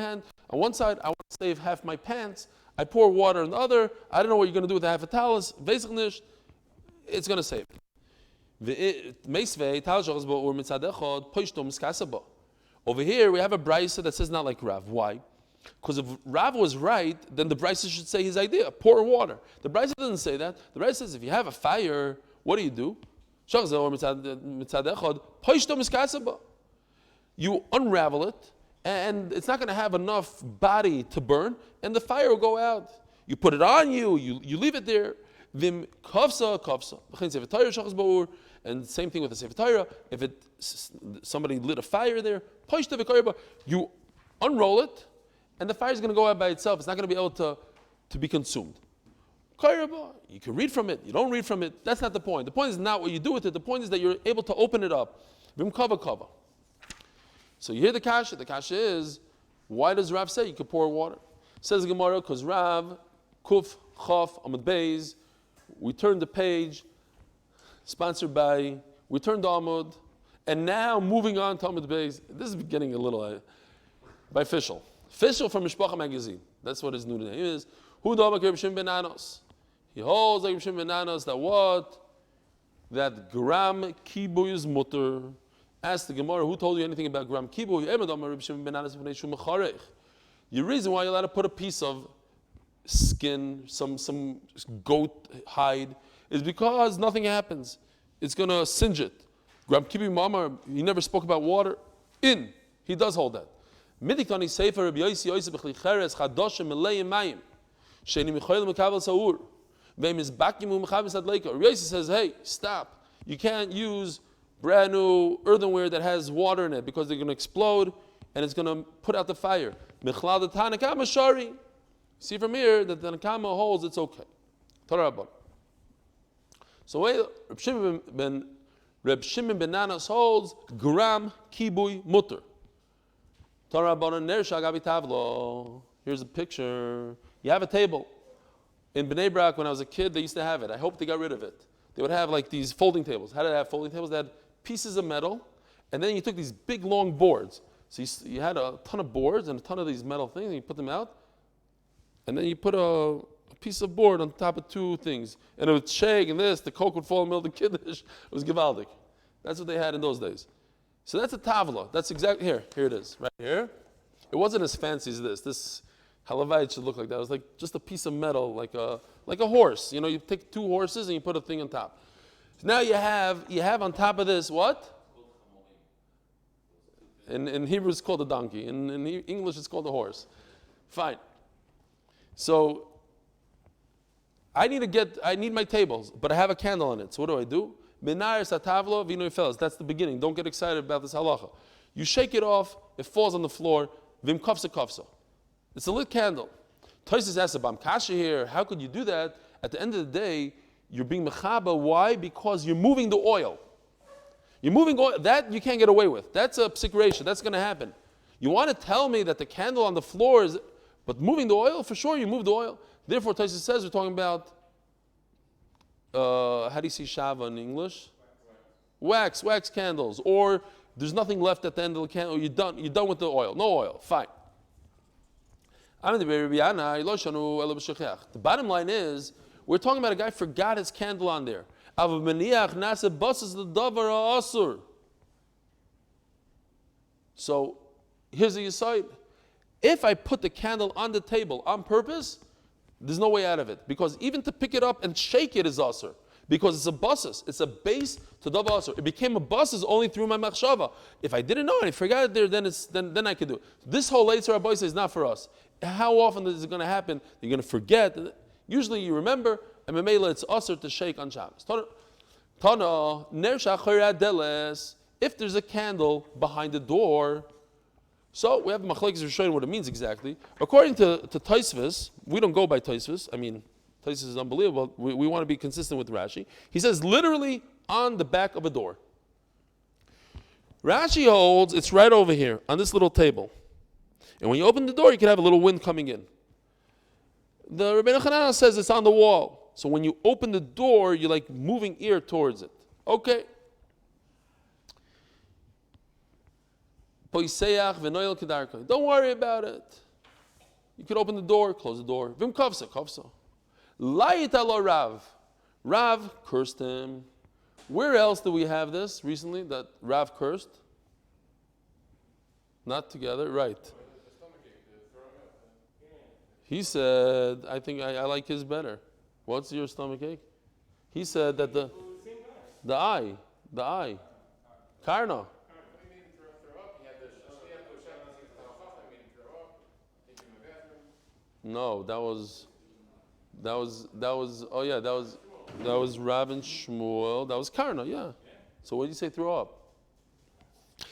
side, I want to save half my pants, I pour water on the other, I don't know what you're going to do with half a talis, basically it's going to save it. Over here we have a brisa that says not like Rav. Why? Because if Rav was right, then the brisa should say his idea, pour water. The brisa doesn't say that. The brisa says if you have a fire, what do? You unravel it, and it's not going to have enough body to burn, and the fire will go out. You put it on you leave it there. Vim kafsa. And same thing with the Sefer Torah. If somebody lit a fire there, you unroll it, and the fire is going to go out by itself. It's not going to be able to be consumed. You can read from it, you don't read from it. That's not the point. The point is not what you do with it. The point is that you're able to open it up. Vim kava. So you hear the kasha. The kasha is, why does Rav say you can pour water? Says the Gemara, because Rav, Kuf, Chaf, Amud Beis, we turned the page, sponsored by, we turned the Amud, and now moving on to Amud Beis. This is getting a little, by Fischl. Fischl from Mishpacha magazine. That's what his new name is. Hu Dama Reb Shimon ben Anos. He holds like Reb Shimon ben Anos that what? That gram kibuy is mutter. Ask the Gemara, who told you anything about gram kibuy? The reason why you're allowed to put a piece of skin, some goat hide, is because nothing happens. It's going to singe it. Gram kibuy mama, he never spoke about water. He does hold that. Midiktani sefer Rabbi Yosi Yosef b'chli cheres chadoshem melei mayim sheini michoyel mekabel saur ve'im is bakim u'mechabes adleika. Rabbi Yosi says, hey, stop. You can't use brand new earthenware that has water in it because they're going to explode and it's going to put out the fire. Michlal the Tanakama shari. See from here that the Tanakama holds it's okay. Torah Rabban. So Reb Shimon ben Anas holds gram kibuy mutter. Here's a picture. You have a table. In Bnei Brak, when I was a kid, they used to have it. I hope they got rid of it. They would have like these folding tables. How did they have folding tables? They had pieces of metal, and then you took these big, long boards. So you had a ton of boards and a ton of these metal things, and you put them out, and then you put a piece of board on top of two things, and it would shake, and the coke would fall in the middle of the kiddush. It was gewaldig. That's what they had in those days. So that's a tavla. That's exactly here. Here it is, right here. It wasn't as fancy as this. This halavite should look like that. It was like just a piece of metal, like a horse. You know, you take two horses and you put a thing on top. So now you have on top of this what? In Hebrew it's called a donkey. In English it's called a horse. Fine. So I need my tables, but I have a candle on it. So what do? That's the beginning. Don't get excited about this halacha. You shake it off, it falls on the floor. Vim kafsa kafsa. It's a lit candle. Tosfos asks about kasha here. How could you do that? At the end of the day, you're being mechaba. Why? Because you're moving the oil. You're moving oil. That you can't get away with. That's a psikration. That's going to happen. You want to tell me that the candle on the floor is, but moving the oil, for sure you move the oil. Therefore, Tosfos says we're talking about how do you say shava in English? Wax candles. Or there's nothing left at the end of the candle. You're done with the oil. No oil. Fine. The bottom line is, we're talking about a guy forgot his candle on there. So here's the aside. If I put the candle on the table on purpose, there's no way out of it. Because even to pick it up and shake it is asur. Because it's a basis. It's a base to davar asur. It became a basis only through my machshava. If I didn't know and I forgot it there, then I could do it. This whole Eitzer Rabbi is not for us. How often is it going to happen? You're going to forget. Usually you remember, and memela it's asur to shake on Shabbos. Tana, ner shachar deles. If there's a candle behind the door, so we have machlekes Rishonim what it means exactly. According to Tosfos, we don't go by Tosfos. I mean, Tosfos is unbelievable. We want to be consistent with Rashi. He says literally on the back of a door. Rashi holds it's right over here on this little table. And when you open the door, you can have a little wind coming in. The Rabbeinu Chananah says it's on the wall. So when you open the door, you're like moving ear towards it. Okay. Don't worry about it. You could open the door, close the door. Vim kavsa. Layit ala Rav. Rav cursed him. Where else do we have this recently that Rav cursed? Not together, right. He said, I think I like his better. What's your stomach ache? He said that the eye, Karna. No, that was Rav and Shmuel. That was Karna, yeah. So what did you say throw up?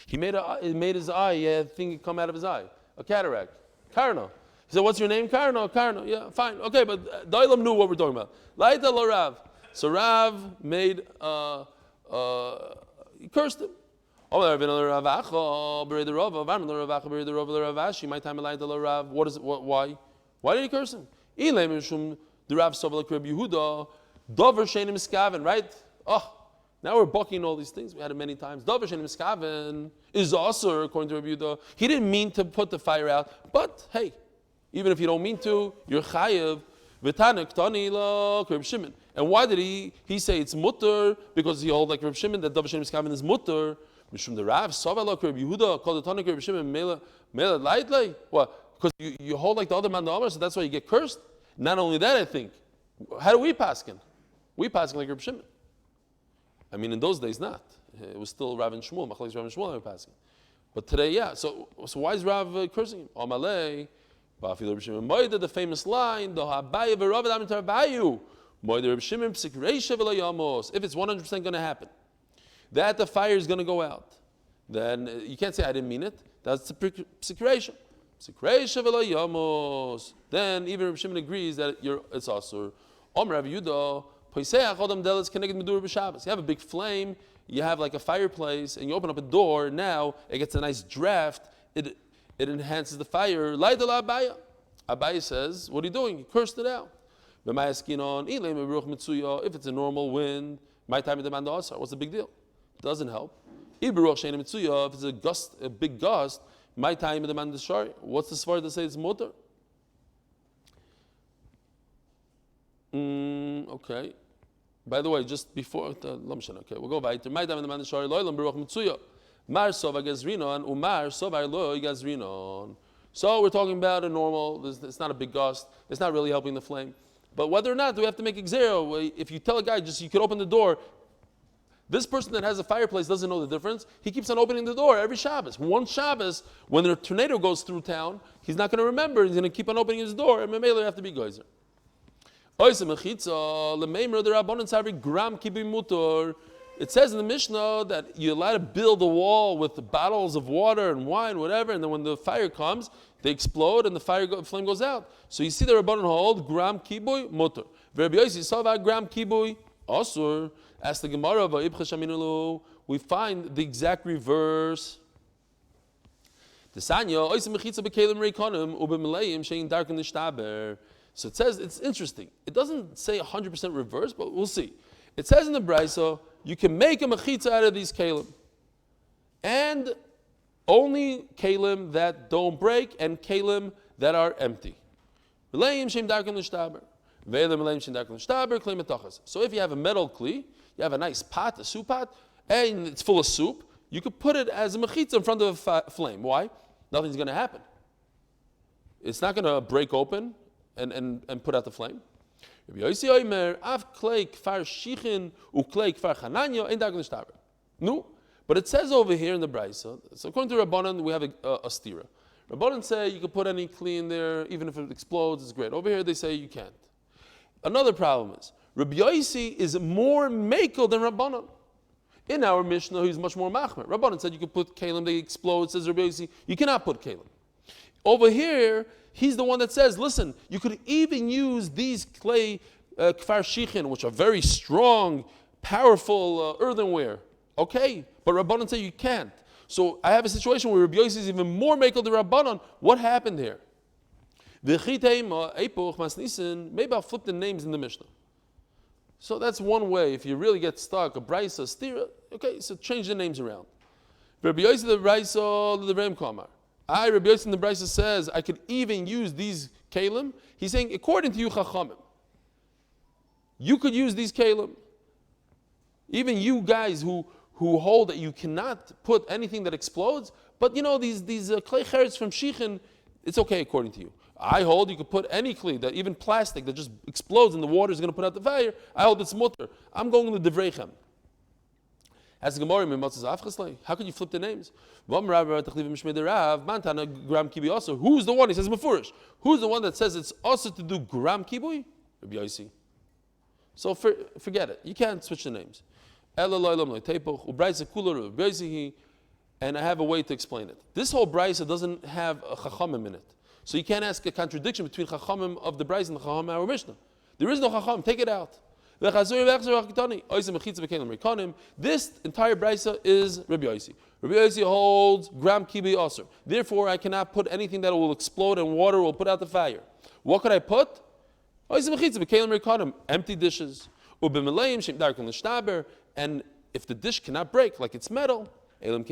It made his eye, a thing come out of his eye. A cataract. Karna. He said, what's your name? Karna. Yeah, fine. Okay, but Dailam knew what we're talking about. Laita la Rav. So Rav made, he cursed him. What is it? Why? Why did he curse him? Right? Oh, now we're bucking all these things. We had it many times. Davar she'ein miskaven is asur, according to Rabbi Yehuda. He didn't mean to put the fire out, but hey, even if you don't mean to, you're chayev. And why did he say it's mutter? Because he holds like Reb Shimon that davar she'ein miskaven is mutter. Mishum the Rav Savala Reb Yehuda called the Tana Reb Shimon mela lightly. What? Because you hold like the other man the Amar, so that's why you get cursed. Not only that, I think. How do we paskin? We paskin like Reb Shimon. I mean, in those days, not. It was still Rav and Shmuel, Machlekes Rav and Shmuel were paskin. But today, yeah. So why is Rav cursing him? Amalei, Ba'afil Reb Shimon Moida, the famous line, Do Habayu v'Rav Adam Tarbayu, Moida Reb Shimon Psik Reisha v'Layamos. If it's 100% going to happen, that the fire is going to go out, then you can't say I didn't mean it. That's the Psik Reisha. Then even Reb Shimon agrees that it's asur. Rav Yehuda, you have a big flame, you have like a fireplace, and you open up a door. Now it gets a nice draft. It enhances the fire. Abaye says, "What are you doing? You cursed it out." If it's a normal wind, my time in demand asur. What's the big deal? It doesn't help. If it's a big gust. My time in the man shari. What's the svar to say it's motor? Okay. By the way, just before okay, we'll go by. My time in the man shari. Loilam beruach mitzuya. Mar sova gazrinon umar sova lo gazrinon. So we're talking about a normal. It's not a big gust. It's not really helping the flame. But whether or not do we have to make exero? If you tell a guy just you could open the door. This person that has a fireplace doesn't know the difference. He keeps on opening the door every Shabbos. One Shabbos, when a tornado goes through town, he's not going to remember. He's going to keep on opening his door, and maybe have to be geyser. It says in the Mishnah that you're allowed to build a wall with bottles of water and wine, whatever, and then when the fire comes, they explode and the flame goes out. So you see the Rabbanon hold gram kiboy mutar. Rabbi Yossi saw that gram kiboy asur. As the Gemara we find the exact reverse. The So it says, it's interesting. It doesn't say 100% reverse, but we'll see. It says in the Brisa, you can make a mechitza out of these kalim. And only kalim that don't break and kalim that are empty. So if you have a metal kli, you have a nice pot, a soup pot, and it's full of soup, you could put it as a mechitza in front of a flame. Why? Nothing's going to happen. It's not going to break open and put out the flame. No, but it says over here in the Brisa, so according to Rabbanan, we have a stira. Rabbanan say you can put any kli in there, even if it explodes, it's great. Over here they say you can't. Another problem is, Rabbi Yossi is more mekel than Rabbanan. In our Mishnah, he's much more machmer. Rabbanan said you can put kalim, they explode. Says Rabbi Yossi, you cannot put kalim. Over here, he's the one that says, listen, you could even use these clay kfar shichin, which are very strong, powerful earthenware. Okay, but Rabbanan say you can't. So I have a situation where Rabbi Yossi is even more mekel than Rabbanan. What happened here? Maybe I'll flip the names in the Mishnah. So that's one way. If you really get stuck, a brisa, stira, okay, so change the names around. Rabbi Yossi the brisa, the Ram Kamar. Rabbi Yossi in the brisa says I could even use these kalim. He's saying according to you chachamim, you could use these kalim. Even you guys who hold that you cannot put anything that explodes, but these clay cheretz from shichin, it's okay according to you. I hold you could put any kli, that even plastic that just explodes and the water is going to put out the fire. I hold it's mutter. I'm going to the devrechem. As the Gemara, how can you flip the names? Who's the one? He says mefurish. Who's the one that says it's also to do gram kibui? Rabbi Yossi. So forget it. You can't switch the names. And I have a way to explain it. This whole brisa doesn't have a chachamim in it. So you can't ask a contradiction between chachamim of the brisa and the chachamim of our Mishnah. There is no chacham. Take it out. This entire brisa is Rabbi Yossi. Rabbi Yossi holds gram kibi aser. Therefore, I cannot put anything that will explode and water will put out the fire. What could I put? Empty dishes. And if the dish cannot break, like it's metal, it's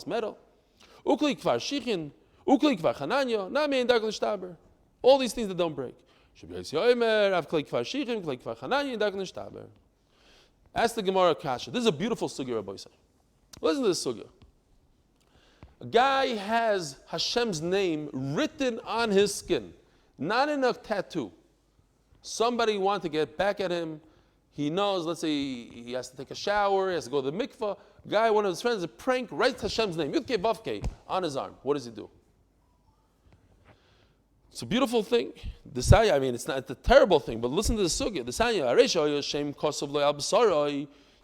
metal. All these things that don't break. Ask the Gemara Kasha. This is a beautiful sugya, Rabbi Yossi. Listen to this sugya. A guy has Hashem's name written on his skin, not in a tattoo. Somebody wants to get back at him. He knows, let's say he has to take a shower, he has to go to the mikvah. Guy, one of his friends, a prank, writes Hashem's name, Yudke Vavke, on his arm. What does he do? It's a beautiful thing. It's a terrible thing, but listen to the sugya.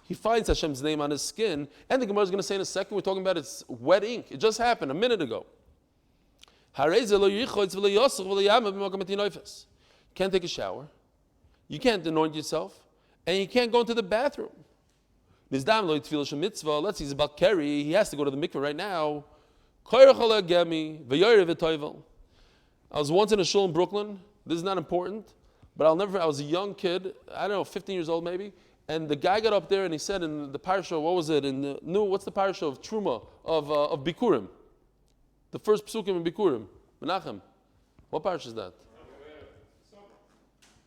He finds Hashem's name on his skin, and the Gemara is going to say in a second, we're talking about it's wet ink. It just happened a minute ago. Can't take a shower. You can't anoint yourself. And you can't go into the bathroom. Let's say he's about carry. He has to go to the mikveh right now. I was once in a shul in Brooklyn. This is not important, but I was a young kid, I don't know, 15 years old maybe, and the guy got up there and he said in the parasha, what was it? What's the parasha of Truma, of Bikurim? The first psukim in Bikurim. Menachem. What parasha is that?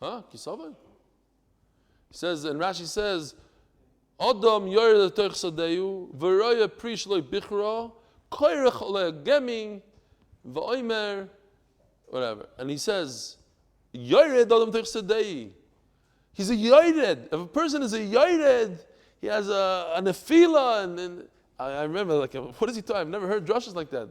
Huh? Kisava? He says, and Rashi says, Adam yored tech sadeyu, v'roya prish loy bichra, koyrech ole geming, v'oimer, whatever. And he says, yored adam tech sadeyu. He's a yored. If a person is a yored, he has a nefila, and I remember, what is he talking? I've never heard drushes like that.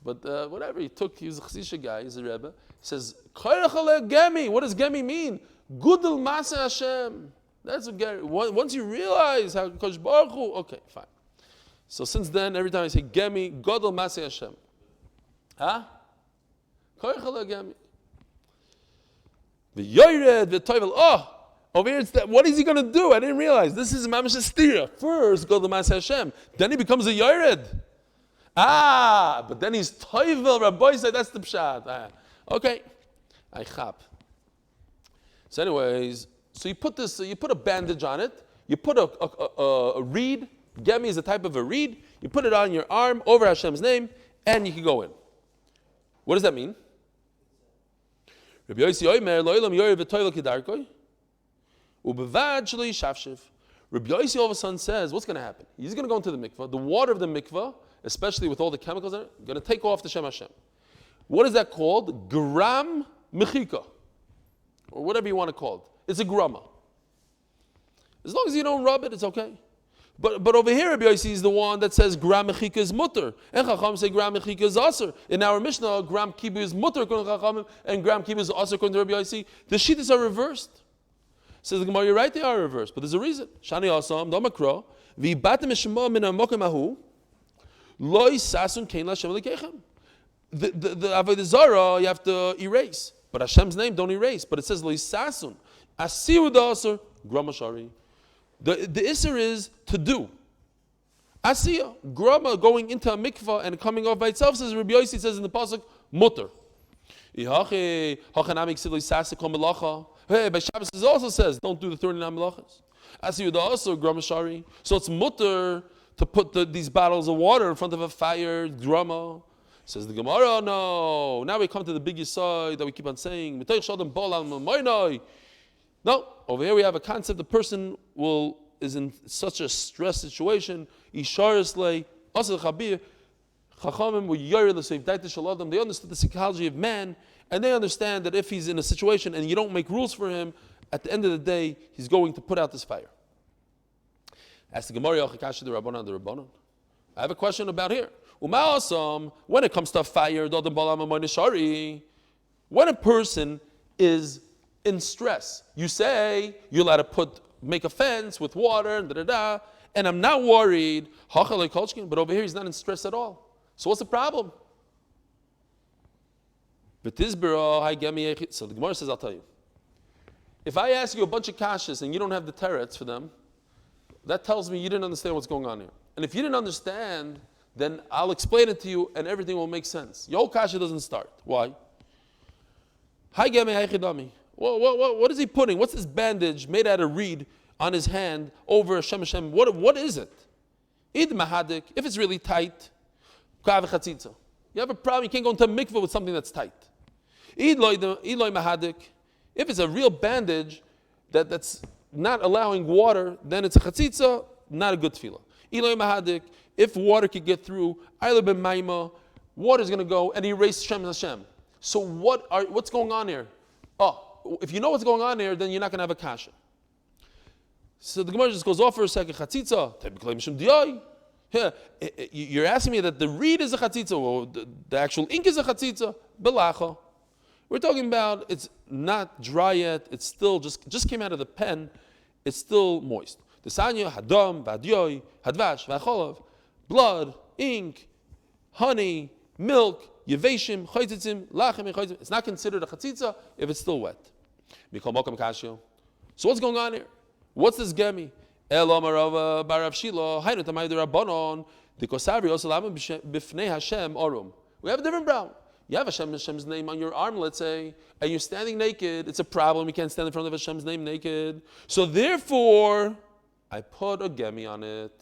But whatever, he was a chassidisha guy, he's a rebbe. He says, koyrech ole gemi. What does gemi mean? Gudel Masa Hashem. That's what Gary. Once you realize how Kosh Baruch Hu, okay, fine. So since then, every time I say Gemi, Gudel Masa Hashem. Huh? Koychala Gemi. The Yored, the Toivel. Oh, over here it's that. What is he going to do? I didn't realize. This is Mamash Estira. First, Gudel Masa Hashem. Then he becomes a Yored. But then he's Toivel. Rabbi said that's the Pshat. Okay. I chap. So anyways, so you put a bandage on it, you put a reed, gemi is a type of a reed, you put it on your arm over Hashem's name, and you can go in. What does that mean? Rabbi Yossi Omer, Lo'ilam Yorev v'toilo kidarkoi, ubevad shelo yishavshiv. Rabbi Yossi all of a sudden says, what's going to happen? He's going to go into the mikvah. The water of the mikvah, especially with all the chemicals in it, going to take off the Shem Hashem. What is that called? Gram mechika, or whatever you want to call it. It's a grama. As long as you don't rub it, it's okay. But over here, Rabbi Yossi is the one that says gram mechika is mutter, and Chacham say gram mechika is aser. In our Mishnah, gram kibu is mutter according to Chacham, and gram kibu is aser according to Rabbi Yossi. The shittas are reversed. Says the Gemara, you're right, they are reversed, but there's a reason. Shani asam domakro v'batem shema min hamokem ahu lo yisasun kein l'Hashem elikechem. The avodah zarah you have to erase, but Hashem's name don't erase. But it says lo yisasun asiu da'aser grama shari. The isser is to do. Asiya grama going into a mikvah and coming off by itself, says Rabbi Yossi says in the pasuk mutter. Hey, by Shabbos it also says, don't do the 39 melachas. Asiyu also grama shari. So it's mutter to put these bottles of water in front of a fire, grama. Says the Gemara, no. Now we come to the big yisod that we keep on saying. No, over here we have a concept. The person is in such a stress situation. Isharis asal chabir. Chachamim were yari l'seif daita shaladam. They understood the psychology of man, and they understand that if he's in a situation and you don't make rules for him, at the end of the day, he's going to put out this fire. Ask the Gemara, I have a question about here. When it comes to fire, when a person is in stress, you say you're allowed to make a fence with water and I'm not worried. But over here, he's not in stress at all. So what's the problem? So the Gemara says, I'll tell you. If I ask you a bunch of kashas and you don't have the teretz for them, that tells me you didn't understand what's going on here. And if you didn't understand, then I'll explain it to you and everything will make sense. Your whole kasha doesn't start. Why? What is he putting? What's this bandage made out of reed on his hand over Hashem Hashem? What is it? Id mahadik, if it's really tight, you have a problem, you can't go into a mikveh with something that's tight. Eloi mahadik, if it's a real bandage that's not allowing water, then it's a chatzitza, not a good tefillah. Eloi mahadik, if water could get through, Eila ben maima, water's going to go and erase Shem Hashem. So what's going on here? Oh, if you know what's going on here, then you're not going to have a kasha. So the Gemara just goes off for a second. Chatzitza, yeah, you're asking me that the reed is a chatzitza, or the actual ink is a chatzitza. Belacha. We're talking about it's not dry yet. It's still just came out of the pen. It's still moist. The sanya hadam vadyoy hadvash v'acholav, blood, ink, honey, milk, yeveshim, chayzitzim, lachem, chayzitzim. It's not considered a chatzitza if it's still wet. So what's going on here? What's this gemi? We have a different problem. You have Hashem's name on your arm, let's say, and you're standing naked. It's a problem. You can't stand in front of Hashem's name naked. So therefore, I put a gemi on it.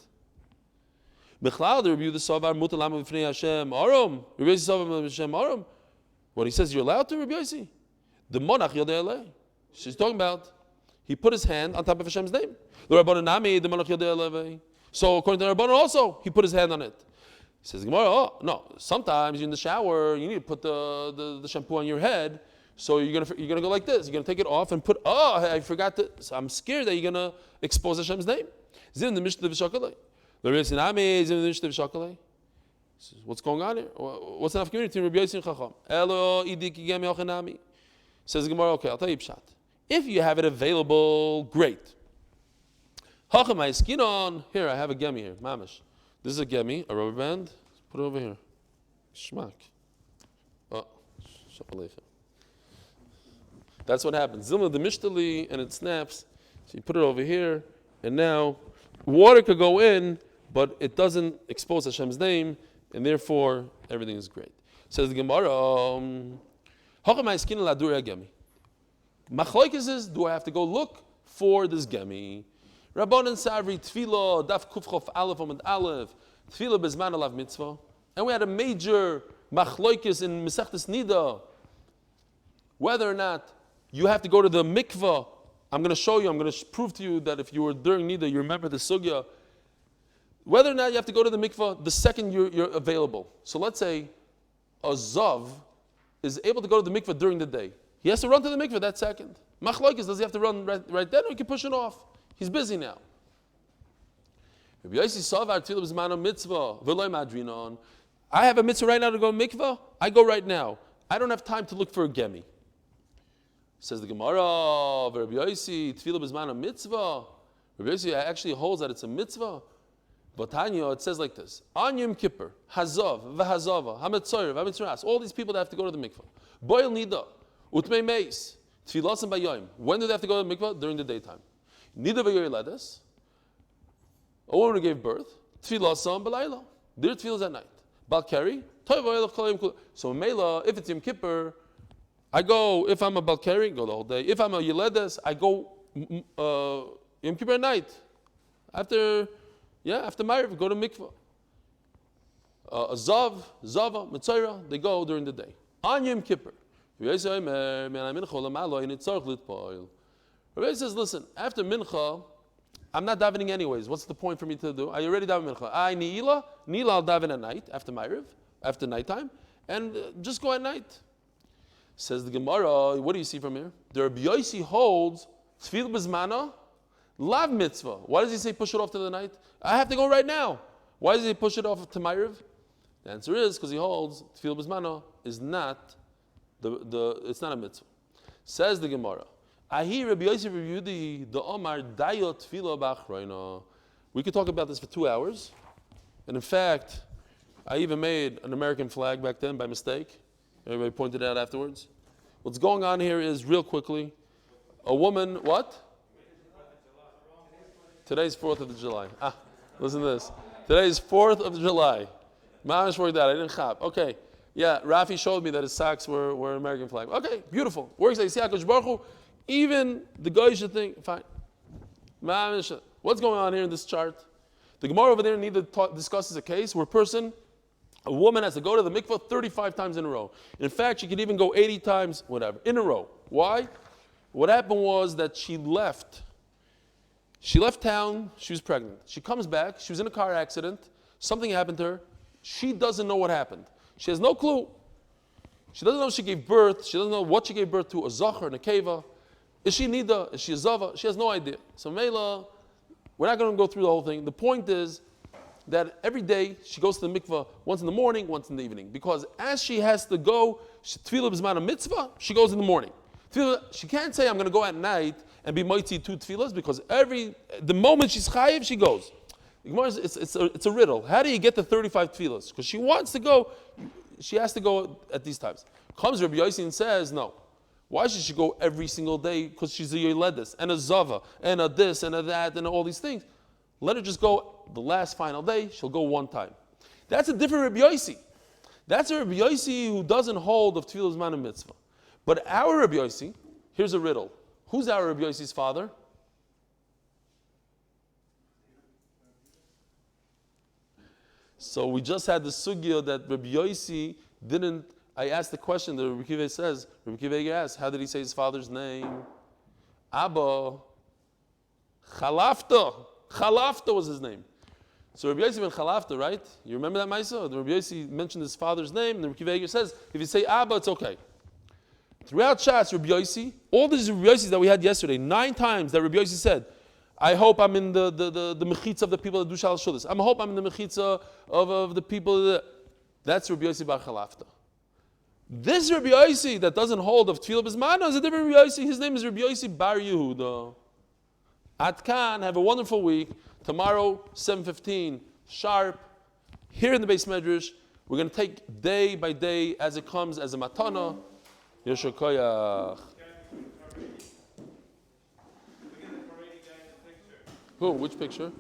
When he says you're allowed to, Rabbi Yossi, the monach yodei. She's talking about he put his hand on top of Hashem's name. So according to the Rabbanan also, he put his hand on it. He says, Gemara, no, sometimes you're in the shower, you need to put the shampoo on your head, so you're gonna go like this. You're gonna take it off and put, I forgot to, so I'm scared that you're gonna expose Hashem's name. What's going on here? What's enough community between Rabbi Yossi and Chacham? Says the Gemara, okay, I'll tell you pshat. If you have it available, great. Here, I have a gemi here, mamish. This is a gemi, a rubber band. Put it over here. Shmak. That's what happens. Zilma the mishtali, and it snaps. So you put it over here, and now water could go in, but it doesn't expose Hashem's name, and therefore everything is great. Says the Gemara, Machlokes is, do I have to go look for this gemi? Rabbanan Savri Tefillah Daf Kufchof Aleph Amud Aleph Tefillah Bezman Alav Mitzvah, and we had a major machlokes in Masechtas Nida whether or not you have to go to the mikvah. I'm going to show you. I'm going to prove to you that if you were during Nida, you remember the sugya. Whether or not you have to go to the mikvah the second you're available. So let's say a zav is able to go to the mikvah during the day. He has to run to the mikvah that second. Machlokes, does he have to run right then, or he can push it off? He's busy now. I have a mitzvah right now to go to mikvah. I go right now. I don't have time to look for a gemi. Says the Gemara, Rabbi Yossi, tefillah b'zman mitzvah. Rabbi Yossi actually holds that it's a mitzvah. But Tanya, it says like this: On Yom Kippur, Hazav, V'Hazava, Hametzoyer, Hametzoras. All these people that have to go to the mikvah. Boil nida, utmei meis, tefillah b'yom. When do they have to go to the mikvah? During the daytime. Nida v'yoyledes. A woman who gave birth, tefillah b'layla. Their tefillah is at night. Balkari, toy v'yoylev kol yom kol. So Mela, if it's Yom Kippur, I go. If I'm a Balkari, go the whole day. If I'm a Yeledes, I go Yom Kippur at night. After Ma'ariv, go to mikvah. Zav, Zava, Mitzayra, they go during the day. On Yom Kippur. Rabbi says, listen, after mincha, I'm not davening anyways. What's the point for me to do? I already daven mincha. Ni'ila I'll daven at night, after Ma'ariv, after nighttime, and just go at night. Says the Gemara, what do you see from here? The Rabbi Yossi holds tefillah b'zmana, lav mitzvah. Why does he say push it off to the night? I have to go right now. Why does he push it off to Ma'ariv? The answer is because he holds tefillah b'zmana is not it's not a mitzvah. Says the Gemara, Ahi Rabbi Yossi Yudi the Omar Dayot tefillah b'achroina. We could talk about this for 2 hours, and in fact, I even made an American flag back then by mistake. Everybody pointed out afterwards. What's going on here is, real quickly, a woman, what? Today's 4th of July. Listen to this. Today's 4th of July. Mamish worked out. I didn't chop. Okay. Yeah, Rafi showed me that his socks were American flag. Okay, beautiful. Works like, see, HaKadosh Baruch Hu, even the guys should think, fine. Mamish, what's going on here in this chart? The Gemara over there discusses a case where a woman has to go to the mikvah 35 times in a row. In fact, she could even go 80 times, whatever, in a row. Why? What happened was that she left town, she was pregnant. She comes back, she was in a car accident, something happened to her. She doesn't know what happened. She has no clue. She doesn't know if she gave birth, she doesn't know what she gave birth to, a zachar, a keva. Is she nida? Is she a zava? She has no idea. So Mela, we're not going to go through the whole thing. The point is that every day she goes to the mikvah once in the morning, once in the evening. Because as she has to go, tefillah b'zman mitzvah, she goes in the morning. She can't say, I'm going to go at night and be mighty 2 tefillahs, because the moment she's chayiv, she goes. It's a riddle. How do you get the 35 tefillahs? Because she wants to go, she has to go at these times. Comes Rabbi Yossi and says, no. Why should she go every single day? Because she's a yoledes, and a zava, and a this, and a that, and all these things. Let her just go the last final day, she'll go one time. That's a different Rabbi Yossi. That's a Rabbi Yossi who doesn't hold of tefillah zman and mitzvah. But our Rabbi Yossi, here's a riddle. Who's our Rabbi Yossi's father? So we just had the sugya that Rabbi Yossi didn't. I asked the question that Rabbi Kiva says. Rabbi Kiva asked, how did he say his father's name? Abba Chalafta. Chalafta was his name. So Rabbi Yossi ben Chalafta, right? You remember that Maisa? Rabbi Yossi mentioned his father's name, and Rabbi Kiva says, if you say Abba, it's okay. Throughout Shas, Rabbi Yossi, all these Rabbi Yossis that we had yesterday, 9 times that Rabbi Yossi said, I hope I'm in the mechitza of the people that do Shal Shulis. I hope I'm in the mechitza of the people that's Rabbi Yossi bar Chalafta. This Rabbi Yossi that doesn't hold of Tefillah B'zmana is a different Rabbi Yossi. His name is Rabbi Yossi bar Yehuda. Atkan, have a wonderful week. Tomorrow, 7:15, sharp, here in the Beis Medrash. We're going to take day by day as it comes as a matana. Yeshua Koyach. Who? Which picture?